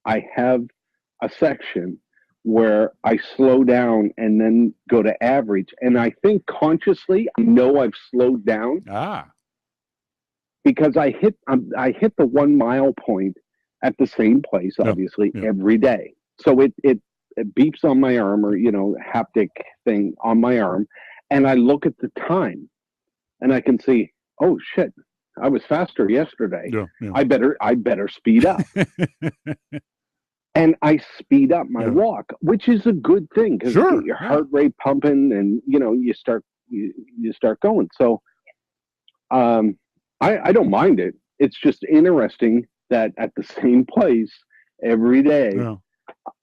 I have a section where I slow down and then go to average. And I think consciously, I know I've slowed down. Because I hit the 1 mile point at the same place, obviously, every day. So it beeps on my arm, or, haptic thing on my arm. And I look at the time and I can see, oh shit, I was faster yesterday. I better speed up. And I speed up my walk, which is a good thing, because you get your heart rate pumping, and you start going. So I don't mind it. It's just interesting that at the same place every day,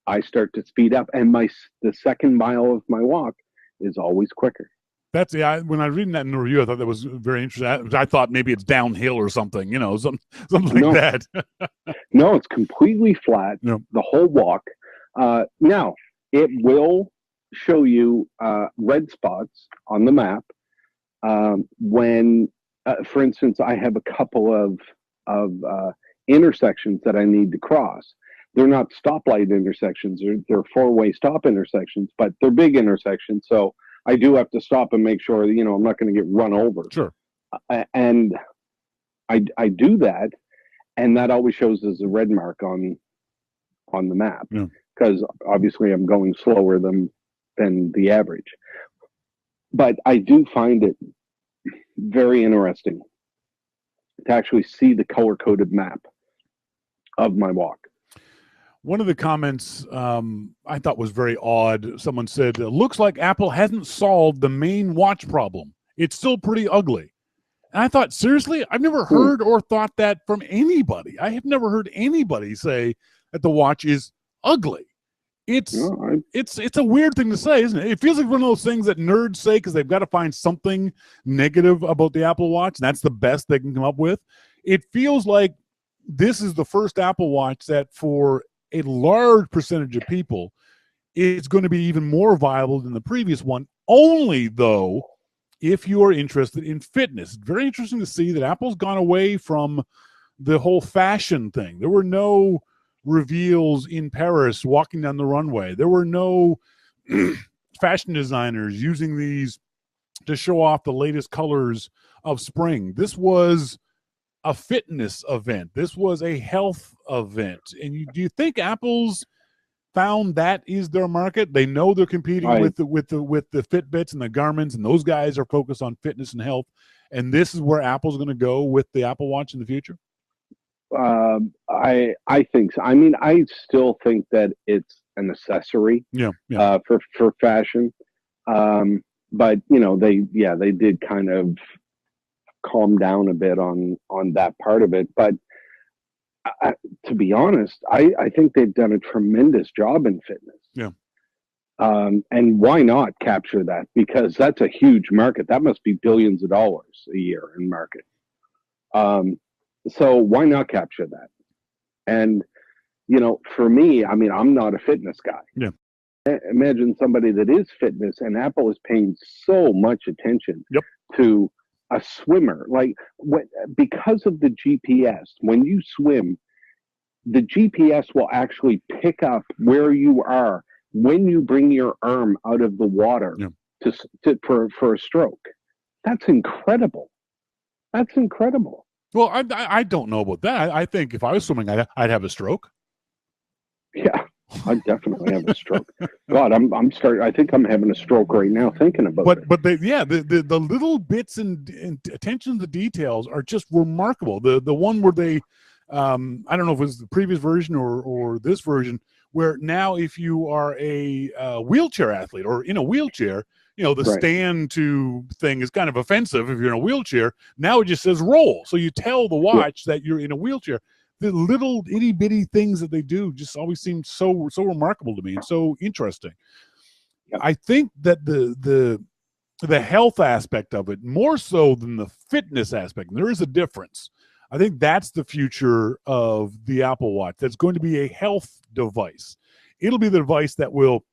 I start to speed up, and the second mile of my walk is always quicker. When I was reading that in the review, I thought that was very interesting. I thought maybe it's downhill or something, something like that. No, it's completely flat, the whole walk. Now, it will show you red spots on the map when, for instance, I have a couple of intersections that I need to cross. They're not stoplight intersections. They're four-way stop intersections, but they're big intersections, so I do have to stop and make sure, I'm not going to get run over. Sure. And I do that, and that always shows as a red mark on the map, because obviously I'm going slower than the average. But I do find it very interesting to actually see the color-coded map of my walk. One of the comments I thought was very odd. Someone said, looks like Apple hasn't solved the main watch problem. It's still pretty ugly. And I thought, seriously? I've never heard or thought that from anybody. I have never heard anybody say that the watch is ugly. It's a weird thing to say, isn't it? It feels like one of those things that nerds say because they've got to find something negative about the Apple Watch, and that's the best they can come up with. It feels like this is the first Apple Watch that for a large percentage of people is going to be even more viable than the previous one, only though if you are interested in fitness. It's very interesting to see that Apple's gone away from the whole fashion thing. There were no reveals in Paris walking down the runway. There were no fashion designers using these to show off the latest colors of spring. This was a fitness event. This was a health event. And do you think Apple's found that is their market? They know they're competing with the Fitbits and the Garmins, and those guys are focused on fitness and health. And this is where Apple's going to go with the Apple Watch in the future. I think so. I mean, I still think that it's an accessory. For fashion. But they did kind of calm down a bit on that part of it. But to be honest, I think they've done a tremendous job in fitness. Yeah. And why not capture that? Because that's a huge market. That must be billions of dollars a year in market. So why not capture that? And, for me, I mean, I'm not a fitness guy. Yeah. Imagine somebody that is fitness, and Apple is paying so much attention to a swimmer. Like, because of the GPS, when you swim, the GPS will actually pick up where you are when you bring your arm out of the water for a stroke. That's incredible. That's incredible. Well, I don't know about that. I think if I was swimming, I'd have a stroke. Yeah, I definitely have a stroke. God, I'm starting. I think I'm having a stroke right now thinking about it. But the little bits and attention to the details are just remarkable. The one where they, I don't know if it was the previous version or this version, where now if you are a wheelchair athlete or in a wheelchair, the stand to thing is kind of offensive if you're in a wheelchair. Now it just says roll. So you tell the watch that you're in a wheelchair. The little itty bitty things that they do just always seem so remarkable to me and so interesting. Yeah. I think that the health aspect of it, more so than the fitness aspect, there is a difference. I think that's the future of the Apple Watch. That's going to be a health device. It'll be the device that will,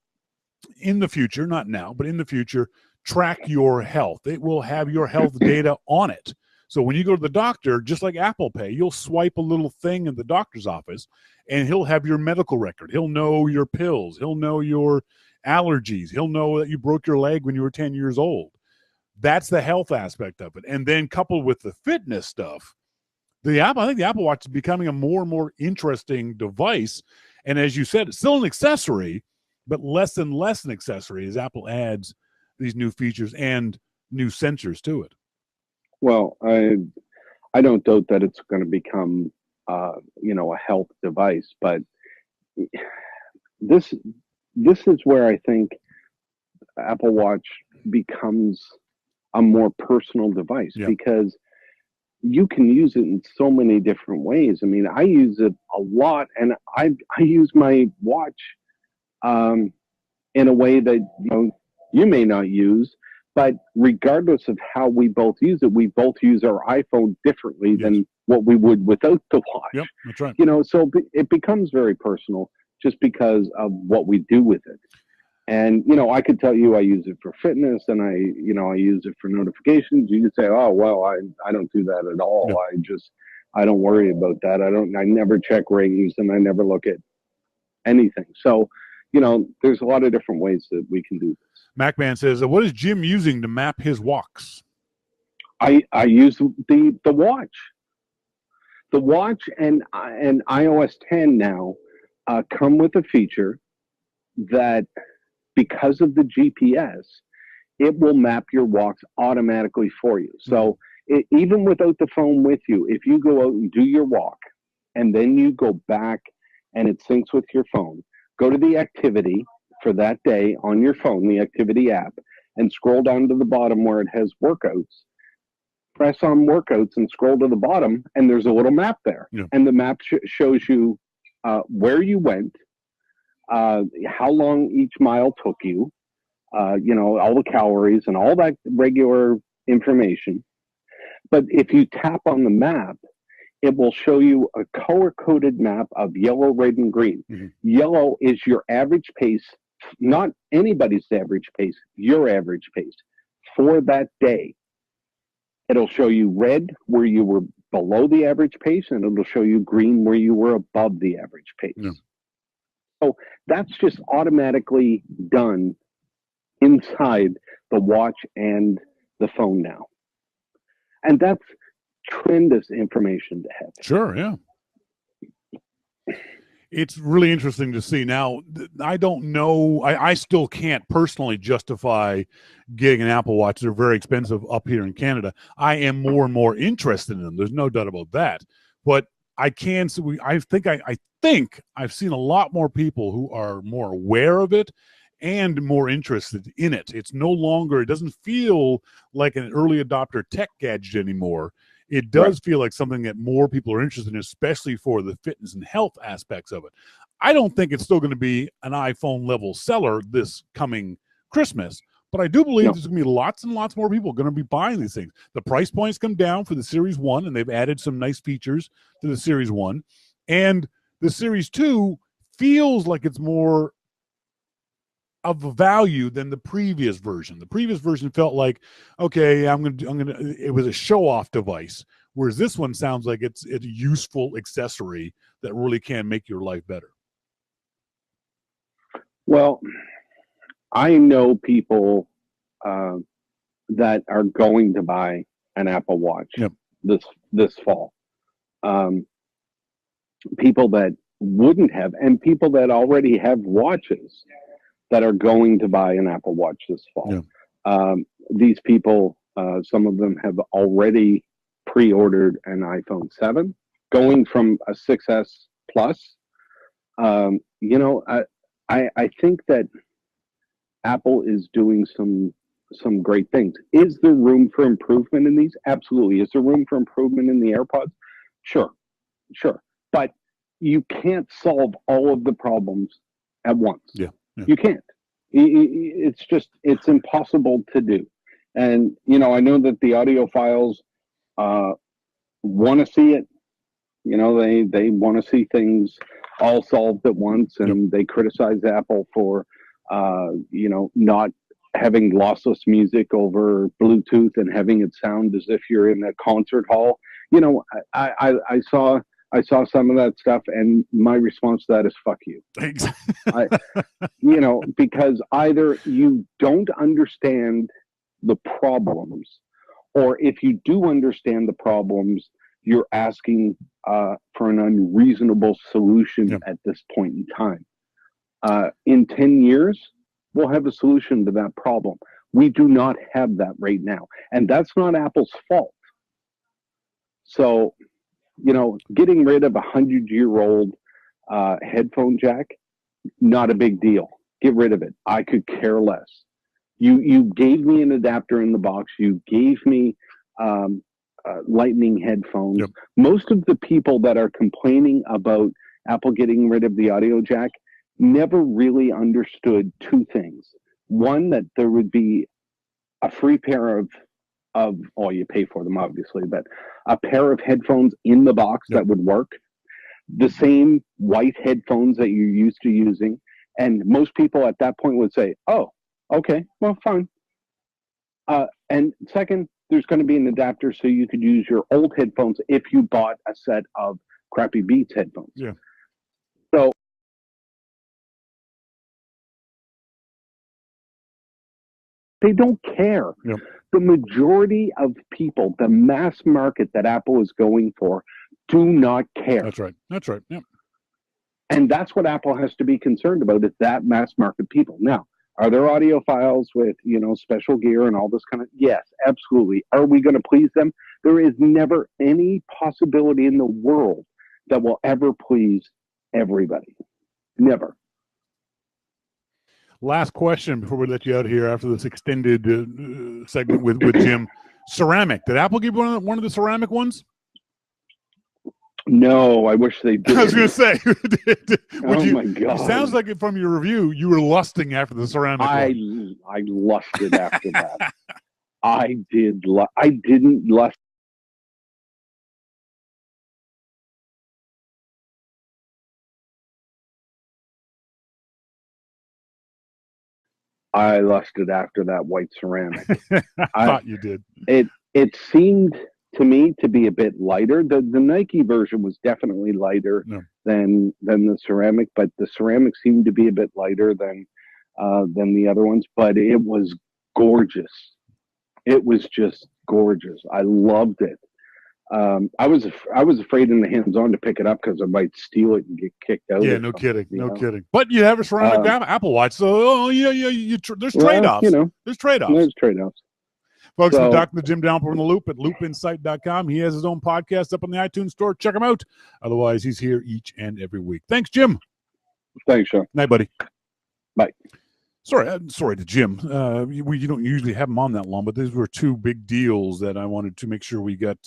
in the future, not now, but in the future, track your health. It will have your health data on it. So when you go to the doctor, just like Apple Pay, you'll swipe a little thing in the doctor's office, and he'll have your medical record. He'll know your pills. He'll know your allergies. He'll know that you broke your leg when you were 10 years old. That's the health aspect of it. And then coupled with the fitness stuff, I think the Apple Watch is becoming a more and more interesting device. And as you said, it's still an accessory, but less and less an accessory as Apple adds these new features and new sensors to it. Well, I don't doubt that it's going to become, a health device, but this is where I think Apple Watch becomes a more personal device because you can use it in so many different ways. I mean, I use it a lot, and I use my watch in a way that you may not use. But regardless of how we both use it, we both use our iPhone differently than what we would without the watch. Yep, that's right. So it becomes very personal just because of what we do with it. And, I could tell you I use it for fitness, and I use it for notifications. You could say, oh, well, I don't do that at all. Yep. I don't worry about that. I never check rings, and I never look at anything. So, there's a lot of different ways that we can do this. MacMan says, what is Jim using to map his walks? I use the watch. The watch and iOS 10 now come with a feature that, because of the GPS, it will map your walks automatically for you. So even without the phone with you, if you go out and do your walk and then you go back and it syncs with your phone, go to the activity for that day on your phone, the activity app, and scroll down to the bottom where it has workouts. Press on workouts and scroll to the bottom, and there's a little map there. Yeah. And the map shows you where you went, how long each mile took you, all the calories and all that regular information. But if you tap on the map, it will show you a color-coded map of yellow, red, and green. Mm-hmm. Yellow is your average pace, not anybody's average pace, your average pace for that day. It'll show you red where you were below the average pace, and it'll show you green where you were above the average pace. Yeah. So that's just automatically done inside the watch and the phone now. And that's tremendous information to have. Sure, yeah. It's really interesting to see. Now, I don't know. I still can't personally justify getting an Apple Watch. They're very expensive up here in Canada. I am more and more interested in them. There's no doubt about that. But I can. So I think I've seen a lot more people who are more aware of it and more interested in it. It's no longer. It doesn't feel like an early adopter tech gadget anymore. It does feel like something that more people are interested in, especially for the fitness and health aspects of it. I don't think it's still going to be an iPhone level seller this coming Christmas, but I do believe there's going to be lots and lots more people going to be buying these things. The price points come down for the Series 1, and they've added some nice features to the Series 1. And the Series 2 feels like it's more of a value than the previous version. The previous version felt like, okay, it was a show-off device, whereas this one sounds like it's a useful accessory that really can make your life better. Well, I know people that are going to buy an Apple Watch this fall. People that wouldn't have, and people that already have watches that are going to buy an Apple Watch this fall. Yeah. These people, some of them have already pre-ordered an iPhone 7, going from a 6S Plus. I think that Apple is doing some great things. Is there room for improvement in these? Absolutely. Is there room for improvement in the AirPods? Sure. But you can't solve all of the problems at once. Yeah. You can't. It's impossible to do. And, I know that the audiophiles want to see it. They want to see things all solved at once, and they criticize Apple for, not having lossless music over Bluetooth and having it sound as if you're in a concert hall. I saw some of that stuff, and my response to that is "fuck you." Because either you don't understand the problems, or if you do understand the problems, you're asking for an unreasonable solution at this point in time. In 10 years, we'll have a solution to that problem. We do not have that right now, and that's not Apple's fault. So, getting rid of a 100-year-old headphone jack, not a big deal. Get rid of it. I could care less. You gave me an adapter in the box. You gave me Lightning headphones. Yep. Most of the people that are complaining about Apple getting rid of the audio jack never really understood two things. One, that there would be a free pair of you pay for them, obviously, but a pair of headphones in the box that would work. The same white headphones that you're used to using. And most people at that point would say, oh, okay, well, fine. And second, there's going to be an adapter so you could use your old headphones if you bought a set of crappy Beats headphones. Yeah. So they don't care. Yep. The majority of people, the mass market that Apple is going for, do not care. That's right. That's right. Yeah. And that's what Apple has to be concerned about, is that mass market people. Now, are there audiophiles with, special gear and all this kind of? Yes, absolutely. Are we going to please them? There is never any possibility in the world that will ever please everybody. Never. Last question before we let you out here after this extended segment with Jim. Ceramic. Did Apple give one of the ceramic ones? No, I wish they did. I was going to say. My God. It sounds like from your review, you were lusting after the ceramic one. I lusted after that. I did. I didn't lust. I lusted after that white ceramic. I thought you did. It seemed to me to be a bit lighter. The Nike version was definitely lighter than the ceramic, but the ceramic seemed to be a bit lighter than the other ones. But it was gorgeous. It was just gorgeous. I loved it. I was afraid in the hands-on to pick it up because I might steal it and get kicked out. Yeah, no kidding, kidding. But you have a ceramic Apple Watch, so there's trade-offs. There's trade-offs. There's trade-offs. Folks, we're talking to Jim Dalrymple on the Loop at loopinsight.com. He has his own podcast up on the iTunes store. Check him out. Otherwise, he's here each and every week. Thanks, Jim. Thanks, Shawn. Night, buddy. Bye. Sorry to Jim. You don't usually have him on that long, but these were two big deals that I wanted to make sure we got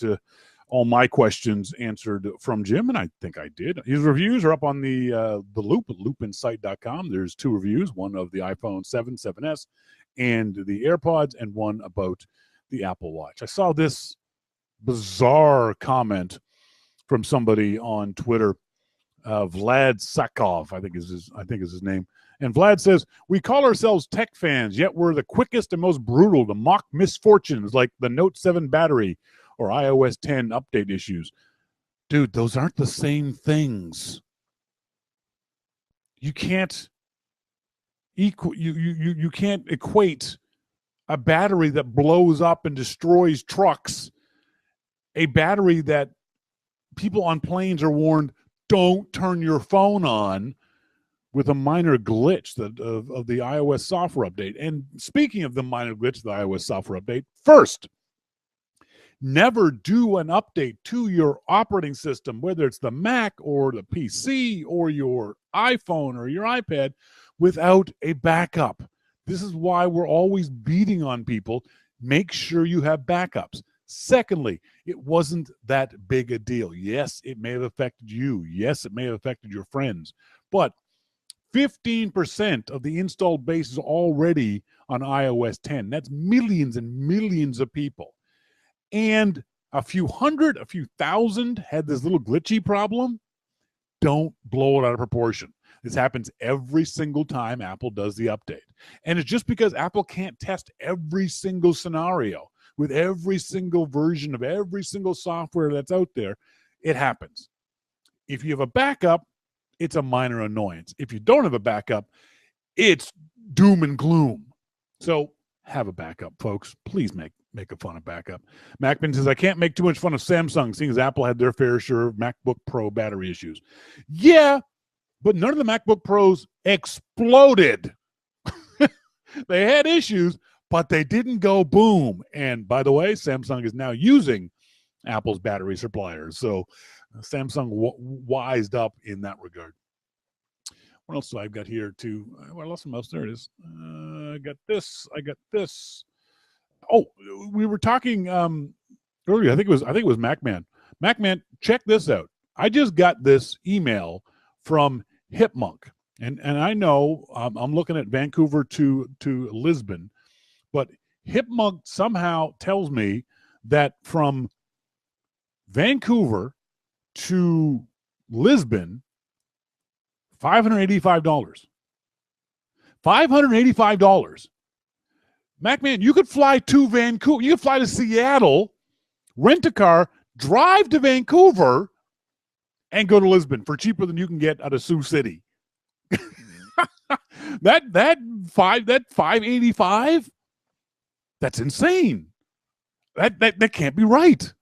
all my questions answered from Jim, and I think I did. His reviews are up on the Loop at loopinsight.com. There's 2 reviews, one of the iPhone 7, 7S, and the AirPods, and one about the Apple Watch. I saw this bizarre comment from somebody on Twitter, Vlad Sakov, I think is his name. And Vlad says, we call ourselves tech fans, yet we're the quickest and most brutal to mock misfortunes like the Note 7 battery or iOS 10 update issues. Dude, those aren't the same things. You can't you can't equate a battery that blows up and destroys trucks, a battery that people on planes are warned, don't turn your phone on, with a minor glitch of the iOS software update. And speaking of the minor glitch of the iOS software update, first, never do an update to your operating system, whether it's the Mac or the PC or your iPhone or your iPad, without a backup. This is why we're always beating on people. Make sure you have backups. Secondly, it wasn't that big a deal. Yes, it may have affected you. Yes, it may have affected your friends. But 15% of the installed base is already on iOS 10. That's millions and millions of people. And a few thousand had this little glitchy problem. Don't blow it out of proportion. This happens every single time Apple does the update. And it's just because Apple can't test every single scenario with every single version of every single software that's out there. It happens. If you have a backup, it's a minor annoyance. If you don't have a backup, it's doom and gloom. So have a backup, folks. Please make a fun of backup. Macman says, I can't make too much fun of Samsung, seeing as Apple had their fair share of MacBook Pro battery issues. Yeah, but none of the MacBook Pros exploded. They had issues, but they didn't go boom. And by the way, Samsung is now using Apple's battery suppliers. So Samsung wised up in that regard. What else do I've got here too? Well, I lost some else. There it is. I got this. Oh, we were talking earlier. I think it was MacMan. MacMan, check this out. I just got this email from Hipmunk, and I know I'm looking at Vancouver to Lisbon, but Hipmunk somehow tells me that from Vancouver to Lisbon, $585. $585. MacMan, you could fly to Vancouver. You could fly to Seattle, rent a car, drive to Vancouver, and go to Lisbon for cheaper than you can get out of Sioux City. that $585? That's insane. That can't be right.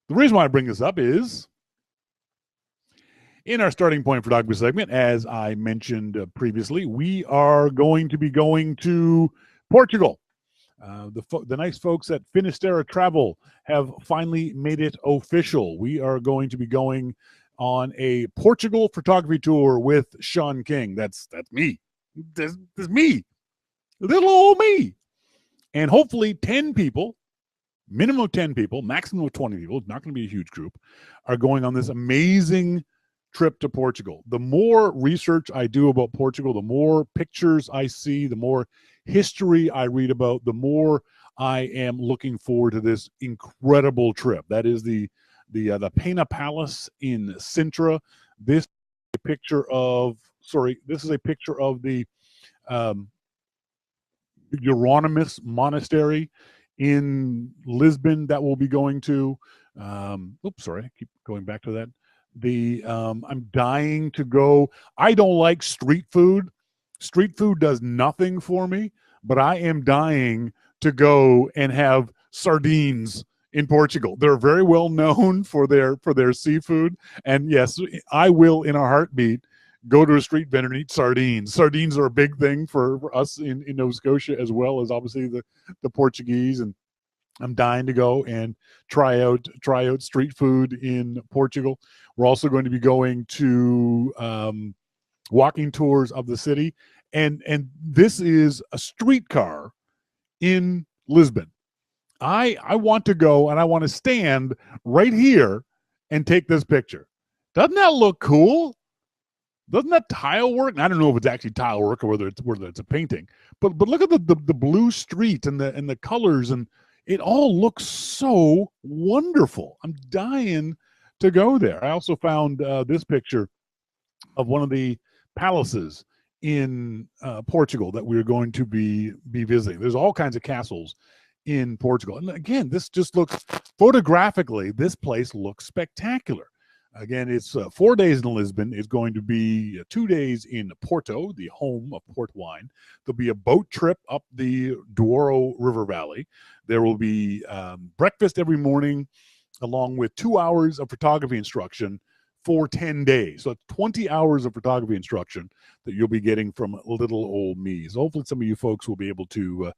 The reason why I bring this up is in our starting point photography segment, as I mentioned previously, we are going to be going to Portugal. The nice folks at Finisterre Travel have finally made it official. We are going to be going on a Portugal photography tour with Shawn King. That's me. That's me. Little old me. And hopefully 10 people, minimum of 10 people, maximum of 20 people, it's not going to be a huge group, are going on this amazing trip to Portugal. The more research I do about Portugal, the more pictures I see, the more history I read about, the more I am looking forward to this incredible trip. That is the Pena Palace in Sintra. This is a picture of the Euronymous Monastery in Lisbon that we'll be going to. I keep going back to that. I'm dying to go. I don't like street food. Street food does nothing for me, but I am dying to go and have sardines in Portugal. They're very well known for their seafood, and yes, I will in a heartbeat go to a street vendor and eat sardines. Sardines are a big thing for us in Nova Scotia, as well as obviously the Portuguese, and I'm dying to go and try out street food in Portugal. We're also going to be going to walking tours of the city, and this is a streetcar in Lisbon. I want to go and I want to stand right here and take this picture. Doesn't that look cool? Doesn't that tile work? I don't know if it's actually tile work or whether it's a painting, but look at the blue street and the colors, and it all looks so wonderful. I'm dying to go there. I also found this picture of one of the palaces in Portugal that we're going to be visiting. There's all kinds of castles in Portugal. And again, this just looks, photographically, this place looks spectacular. Again, it's 4 days in Lisbon. It's going to be 2 days in Porto, the home of port wine. There'll be a boat trip up the Douro River Valley. There will be breakfast every morning, along with 2 hours of photography instruction for 10 days. So it's 20 hours of photography instruction that you'll be getting from little old me. So hopefully some of you folks will be able to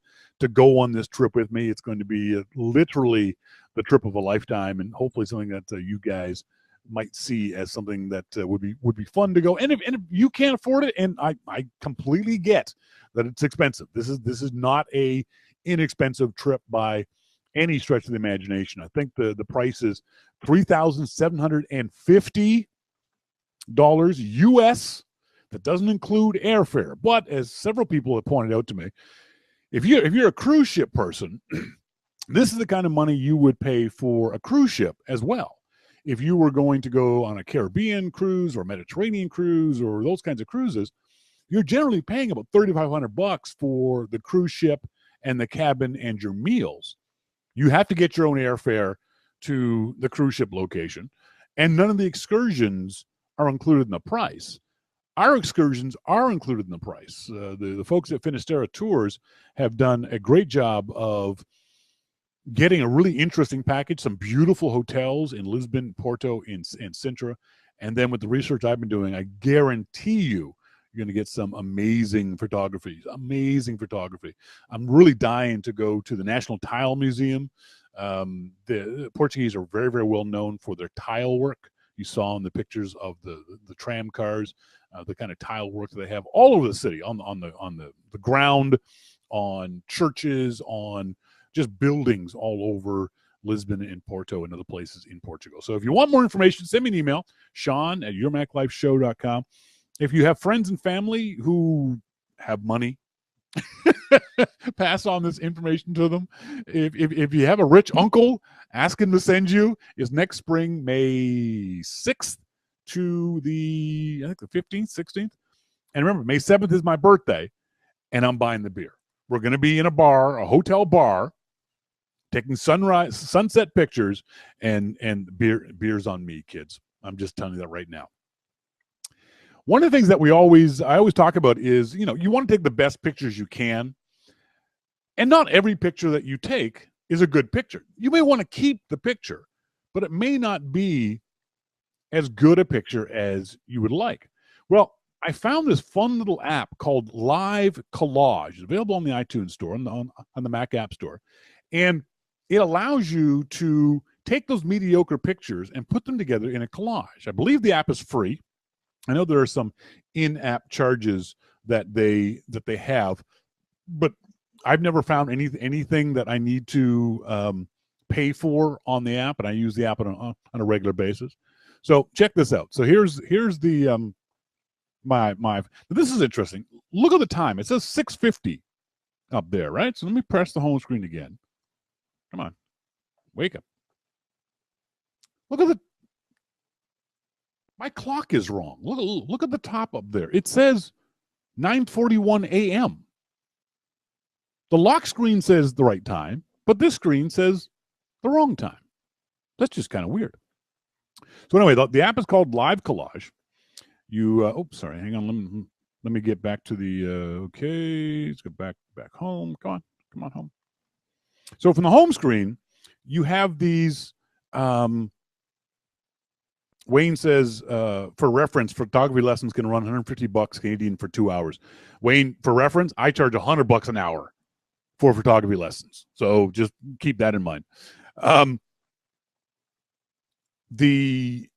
go on this trip with me. It's going to be literally the trip of a lifetime, and hopefully something that you guys might see as something that would be fun to go. And if you can't afford it, and I completely get that it's expensive. This is not a inexpensive trip by any stretch of the imagination. I think the price is $3,750 US. That doesn't include airfare. But as several people have pointed out to me, if you're a cruise ship person, this is the kind of money you would pay for a cruise ship as well. If you were going to go on a Caribbean cruise or Mediterranean cruise or those kinds of cruises, you're generally paying about $3,500 for the cruise ship and the cabin and your meals. You have to get your own airfare to the cruise ship location, and none of the excursions are included in the price. Our excursions are included in the price. The folks at Finisterre Tours have done a great job of getting a really interesting package, some beautiful hotels in Lisbon, Porto, and Sintra. And then with the research I've been doing, I guarantee you're going to get some amazing photography. I'm really dying to go to the National Tile Museum. The Portuguese are very, very well known for their tile work. You saw in the pictures of the tram cars, the kind of tile work that they have all over the city, on the ground, on churches, on just buildings all over Lisbon and Porto and other places in Portugal. So if you want more information, send me an email, Shawn@yourmaclifeshow.com. If you have friends and family who have money, pass on this information to them. If you have a rich uncle, ask him to send you. Is next spring, May 6th to the 15th, 16th. And remember, May 7th is my birthday, and I'm buying the beer. We're going to be in a hotel bar, taking sunset pictures, and beers on me, kids. I'm just telling you that right now. One of the things that I always talk about is, you want to take the best pictures you can, and not every picture that you take is a good picture. You may want to keep the picture, but it may not be as good a picture as you would like. Well, I found this fun little app called LiveCollage. It's available on the iTunes store, on the Mac App Store. And it allows you to take those mediocre pictures and put them together in a collage. I believe the app is free. I know there are some in-app charges that they have, but I've never found anything that I need to pay for on the app, and I use the app on a regular basis. So check this out. So here's the this is interesting. Look at the time. It says 6:50 up there, right? So let me press the home screen again. Come on, wake up. Look at my clock is wrong. Look at the top up there. It says 9:41 a.m. The lock screen says the right time, but this screen says the wrong time. That's just kind of weird. So anyway, the app is called LiveCollage. Sorry, hang on. Let me get back to the, okay, let's go back home. Come on home. So from the home screen, you have these, Wayne says, for reference, photography lessons can run $150 Canadian for 2 hours. Wayne, for reference, I charge $100 an hour for photography lessons. So just keep that in mind. The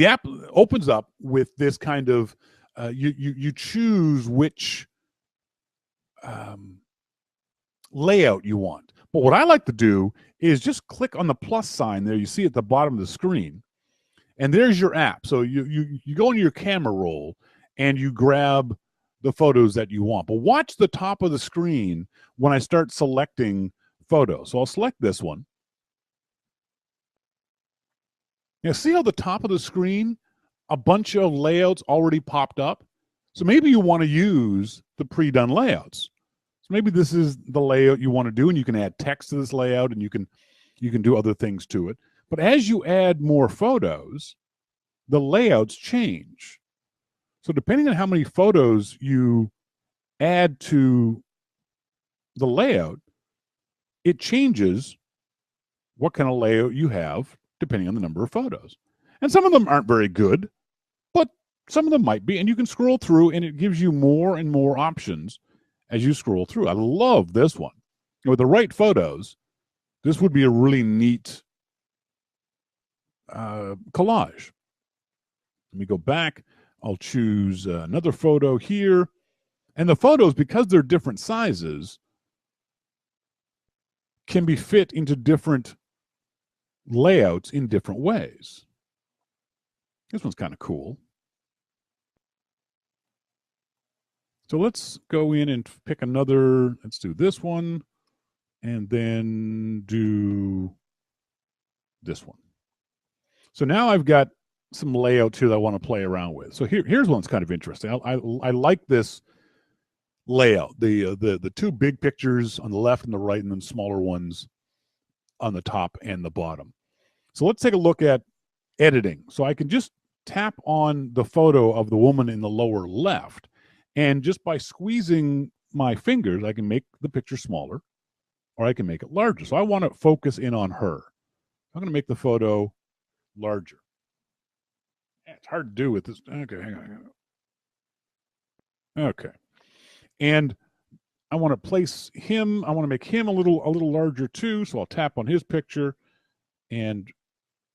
app opens up with this kind of you choose which layout you want. But what I like to do is just click on the plus sign there you see at the bottom of the screen, and there's your app. So you go into your camera roll and you grab the photos that you want. But watch the top of the screen when I start selecting photos. So I'll select this one. Now, see how the top of the screen, a bunch of layouts already popped up? So maybe you want to use the pre-done layouts. So maybe this is the layout you want to do, and you can add text to this layout, and you can do other things to it. But as you add more photos, the layouts change. So depending on how many photos you add to the layout, it changes what kind of layout you have depending on the number of photos. And some of them aren't very good, but some of them might be. And you can scroll through, and it gives you more and more options as you scroll through. I love this one. With the right photos, this would be a really neat collage. Let me go back. I'll choose another photo here. And the photos, because they're different sizes, can be fit into different layouts in different ways. This one's kind of cool. So let's go in and pick another. Let's do this one, and then do this one. So now I've got some layouts here that I want to play around with. So here's one that's kind of interesting. I like this layout. The two big pictures on the left and the right, and then smaller ones on the top and the bottom. So let's take a look at editing. So I can just tap on the photo of the woman in the lower left, and just by squeezing my fingers, I can make the picture smaller, or I can make it larger. So I want to focus in on her. I'm going to make the photo larger. It's hard to do with this. Okay, hang on. Okay. And I want to place him. I want to make him a little larger too. So I'll tap on his picture and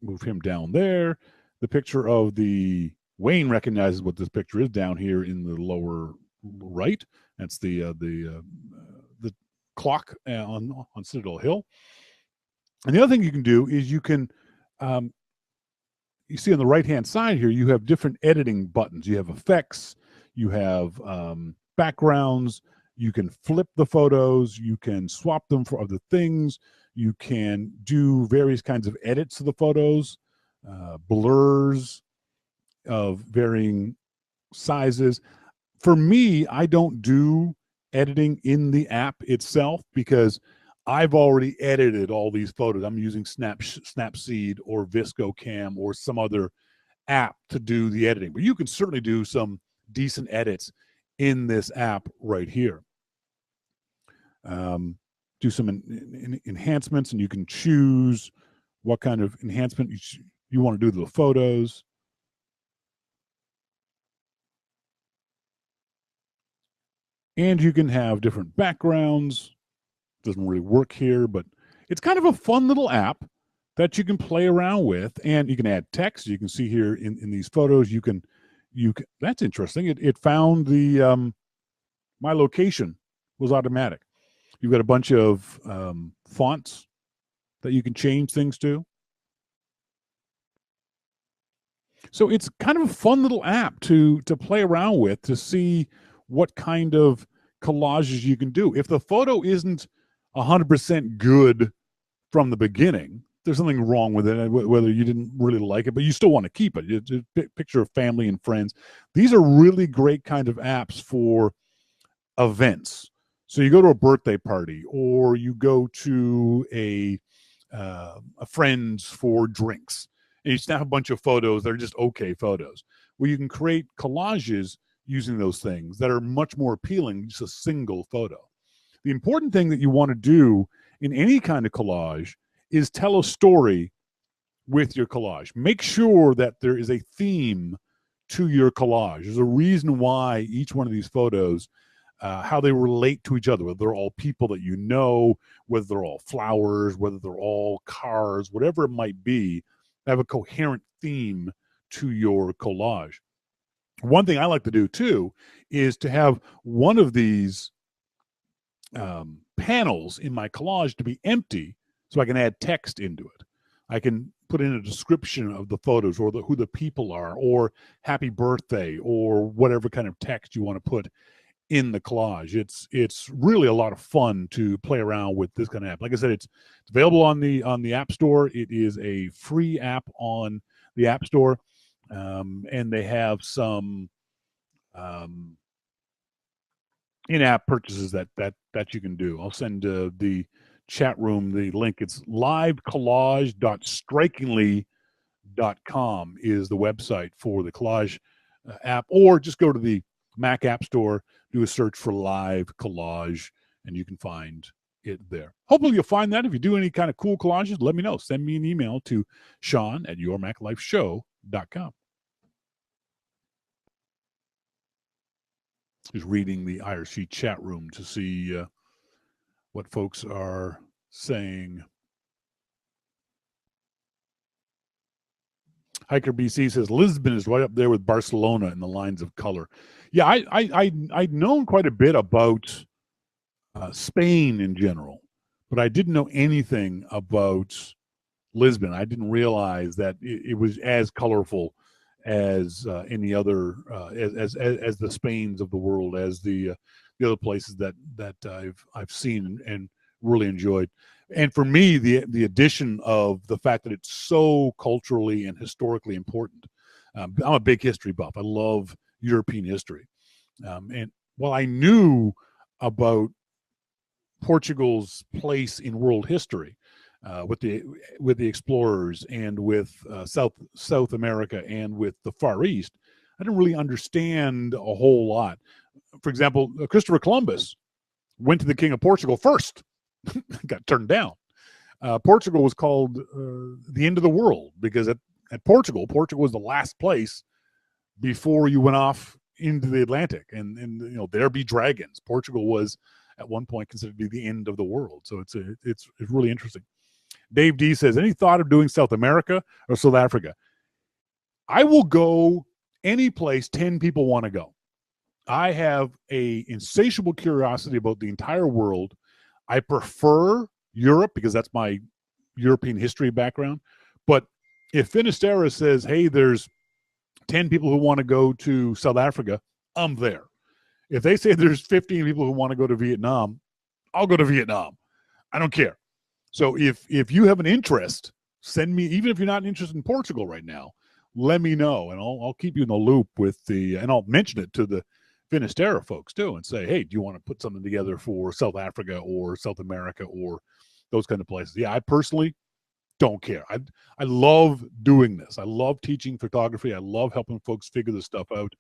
move him down there. The picture of the Wayne recognizes what this picture is down here in the lower right. That's the clock on Citadel Hill. And the other thing you can do is you can you see on the right-hand side here, you have different editing buttons. You have effects, you have backgrounds, you can flip the photos, you can swap them for other things, you can do various kinds of edits to the photos, blurs of varying sizes. For me, I don't do editing in the app itself because I've already edited all these photos. I'm using Snapseed or ViscoCam or some other app to do the editing. But you can certainly do some decent edits in this app right here. Do some enhancements, and you can choose what kind of enhancement you want to do to the photos. And you can have different backgrounds. Doesn't really work here, but it's kind of a fun little app that you can play around with, and you can add text. You can see here in these photos, you can that's interesting. It found the my location was automatic. You've got a bunch of fonts that you can change things to. So it's kind of a fun little app to play around with, to see what kind of collages you can do. If the photo isn't 100% good from the beginning, there's something wrong with it, whether you didn't really like it, but you still want to keep it. It's a picture of family and friends. These are really great kind of apps for events. So you go to a birthday party, or you go to a friend's for drinks, and you snap a bunch of photos that are just okay photos. Well, you can create collages using those things that are much more appealing than just a single photo. The important thing that you want to do in any kind of collage is tell a story with your collage. Make sure that there is a theme to your collage. There's a reason why each one of these photos, how they relate to each other, whether they're all people that you know, whether they're all flowers, whether they're all cars, whatever it might be, have a coherent theme to your collage. One thing I like to do too is to have one of these panels in my collage to be empty, so I can add text into it. I can put in a description of the photos, or who the people are, or happy birthday, or whatever kind of text you want to put in the collage. It's really a lot of fun to play around with this kind of app. Like I said, it's available on the App Store. It is a free app on the App Store, and they have some in-app purchases that you can do. I'll send the chat room the link. It's livecollage.strikingly.com is the website for the collage app, or just go to the Mac App Store, do a search for Live Collage, and you can find it there. Hopefully you'll find that. If you do any kind of cool collages, let me know. Send me an email to Shawn@yourmaclifeshow.com. Just reading the IRC chat room to see what folks are saying. Hiker BC says Lisbon is right up there with Barcelona in the lines of color. Yeah, I'd known quite a bit about Spain in general, but I didn't know anything about Lisbon. I didn't realize that it was as colorful as any other, as the Spains of the world, as the other places that I've seen and really enjoyed. And for me, the addition of the fact that it's so culturally and historically important. I'm a big history buff. I love European history, and while I knew about Portugal's place in world history, with the explorers, and with South America, and with the Far East, I didn't really understand a whole lot. For example, Christopher Columbus went to the King of Portugal first, got turned down. Portugal was called the end of the world, because at Portugal was the last place before you went off into the Atlantic, and there be dragons. Portugal was at one point considered to be the end of the world. So it's really interesting. Dave D says, any thought of doing South America or South Africa? I will go any place 10 people want to go. I have a insatiable curiosity about the entire world. I prefer Europe because that's my European history background. But if Finisterre says, hey, there's 10 people who want to go to South Africa, I'm there. If they say there's 15 people who want to go to Vietnam, I'll go to Vietnam. I don't care. So if you have an interest, send me, even if you're not interested in Portugal right now, let me know, and I'll keep you in the loop with and I'll mention it to the Finisterre folks too, and say, hey, do you want to put something together for South Africa or South America or those kind of places? Yeah, I personally don't care. I love doing this. I love teaching photography. I love helping folks figure this stuff out.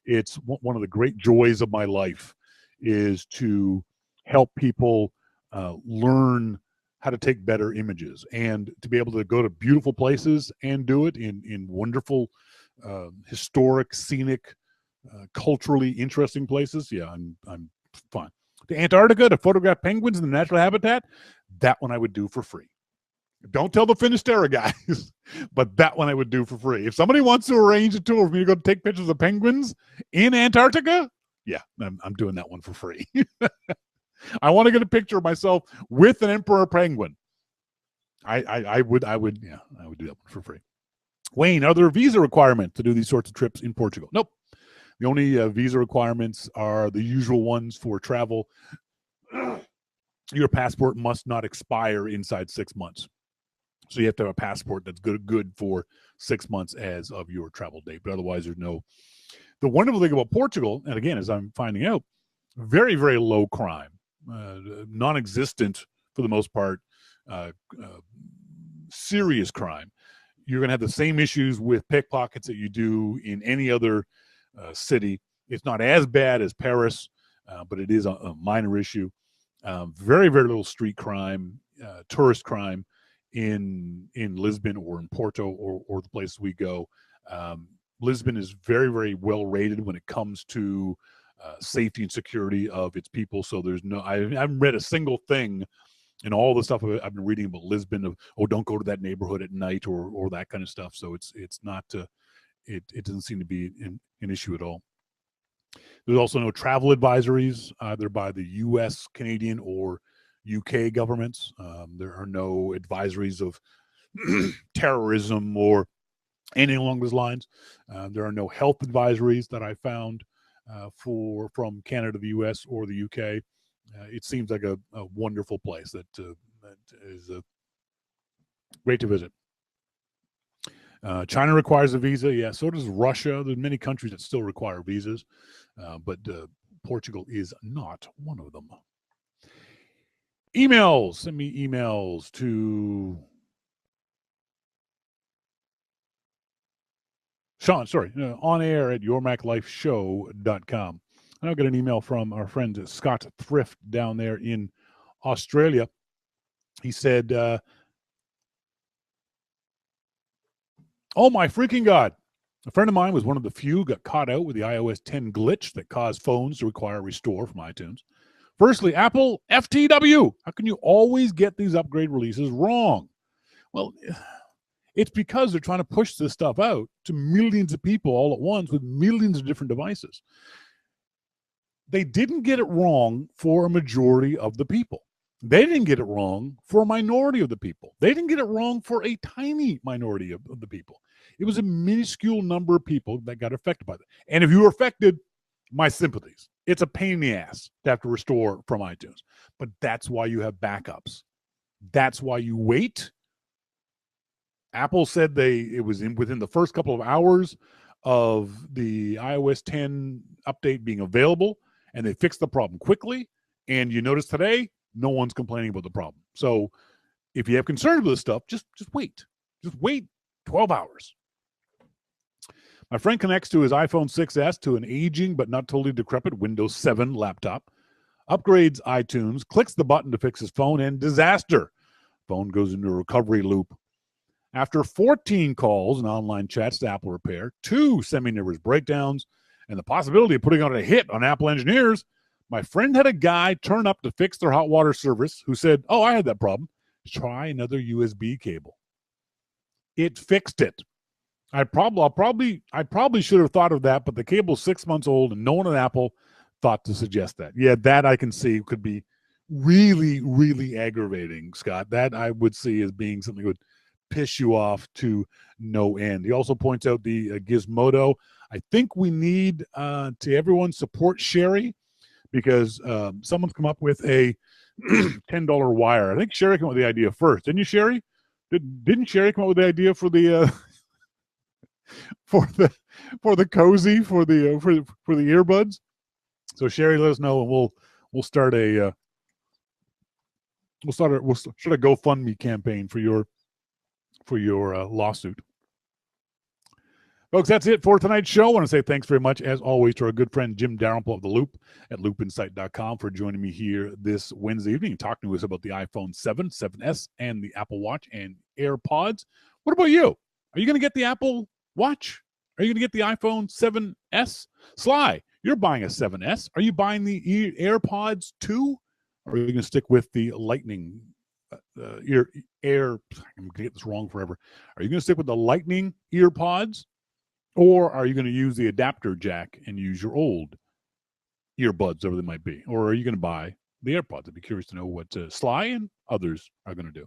It's one of the great joys of my life is to help people learn how to take better images and to be able to go to beautiful places and do it in wonderful, historic, scenic, culturally interesting places. Yeah, I'm fine. To Antarctica to photograph penguins in the natural habitat, that one I would do for free. Don't tell the Finisterre guys, but that one I would do for free. If somebody wants to arrange a tour for me to go take pictures of penguins in Antarctica, yeah, I'm doing that one for free. I want to get a picture of myself with an emperor penguin. I would do that one for free. Wayne, are there visa requirements to do these sorts of trips in Portugal? Nope. The only visa requirements are the usual ones for travel. Your passport must not expire inside 6 months. So you have to have a passport that's good for 6 months as of your travel date. But otherwise, there's no. The wonderful thing about Portugal, and again, as I'm finding out, very, very low crime, non-existent for the most part, serious crime. You're going to have the same issues with pickpockets that you do in any other city. It's not as bad as Paris, but it is a minor issue. Very, very little street crime, tourist crime in Lisbon or in Porto or the places we go. Lisbon is very, very well rated when it comes to safety and security of its people. So there's no, I haven't read a single thing in all the stuff I've been reading about Lisbon of, oh, don't go to that neighborhood at night or that kind of stuff. So it's not, it doesn't seem to be an issue at all. There's also no travel advisories either by the U.S., Canadian, or UK governments. There are no advisories of terrorism or anything along those lines. There are no health advisories that I found from Canada, the U.S., or the UK. It seems like a wonderful place that is great to visit. China requires a visa. Yeah, so does Russia. There's many countries that still require visas, but Portugal is not one of them. Emails. Send me emails to Shawn, on air at yourmaclifeshow.com. And I'll get an email from our friend Scott Thrift down there in Australia. He said, oh my freaking God. A friend of mine was one of the few who got caught out with the iOS 10 glitch that caused phones to require a restore from iTunes. Firstly, Apple FTW. How can you always get these upgrade releases wrong? Well, it's because they're trying to push this stuff out to millions of people all at once with millions of different devices. They didn't get it wrong for a majority of the people. They didn't get it wrong for a minority of the people. They didn't get it wrong for a tiny minority of the people. It was a minuscule number of people that got affected by that. And if you were affected, my sympathies. It's a pain in the ass to have to restore from iTunes. But that's why you have backups. That's why you wait. Apple said it was within the first couple of hours of the iOS 10 update being available, and they fixed the problem quickly. And you notice today, no one's complaining about the problem. So if you have concerns with this stuff, just wait. Just wait 12 hours. My friend connects to his iPhone 6S to an aging but not totally decrepit Windows 7 laptop, upgrades iTunes, clicks the button to fix his phone, and disaster. Phone goes into a recovery loop. After 14 calls and online chats to Apple Repair, 2 semi-nervous breakdowns, and the possibility of putting out a hit on Apple engineers, my friend had a guy turn up to fix their hot water service who said, oh, I had that problem. Try another USB cable. It fixed it. I probably should have thought of that, but the cable's 6 months old and no one at Apple thought to suggest that. Yeah, that I can see could be really, really aggravating, Scott. That I would see as being something that would piss you off to no end. He also points out the Gizmodo. I think we need to everyone support Sherry because someone's come up with a $10 wire. I think Sherry came up with the idea first. Didn't you, Sherry? Didn't Sherry come up with the idea for the for the cozy for the earbuds? So Sherry, let us know, and we'll start a GoFundMe campaign for your lawsuit. Folks, that's it for tonight's show. I want to say thanks very much, as always, to our good friend Jim Dalrymple of The Loop at loopinsight.com for joining me here this Wednesday evening, talking to us about the iPhone 7, 7S, and the Apple Watch and AirPods. What about you? Are you going to get the Apple Watch? Are you going to get the iPhone 7S? Sly, you're buying a 7S. Are you buying the AirPods too? Or are you going to stick with the Lightning I'm going to get this wrong forever. Are you going to stick with the Lightning EarPods? Or are you going to use the adapter jack and use your old earbuds, whatever they might be? Or are you going to buy the AirPods? I'd be curious to know what Sly and others are going to do.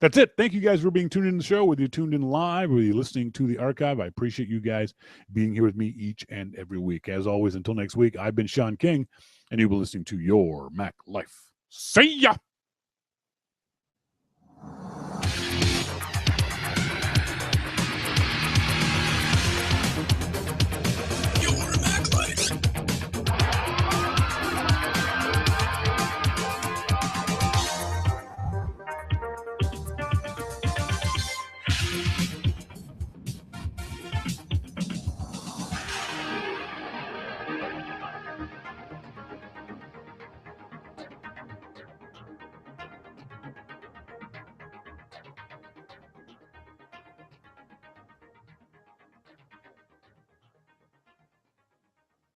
That's it. Thank you guys for being tuned in the show, whether you're tuned in live, whether you're listening to the archive. I appreciate you guys being here with me each and every week. As always, until next week, I've been Shawn King, and you've been listening to Your Mac Life. See ya!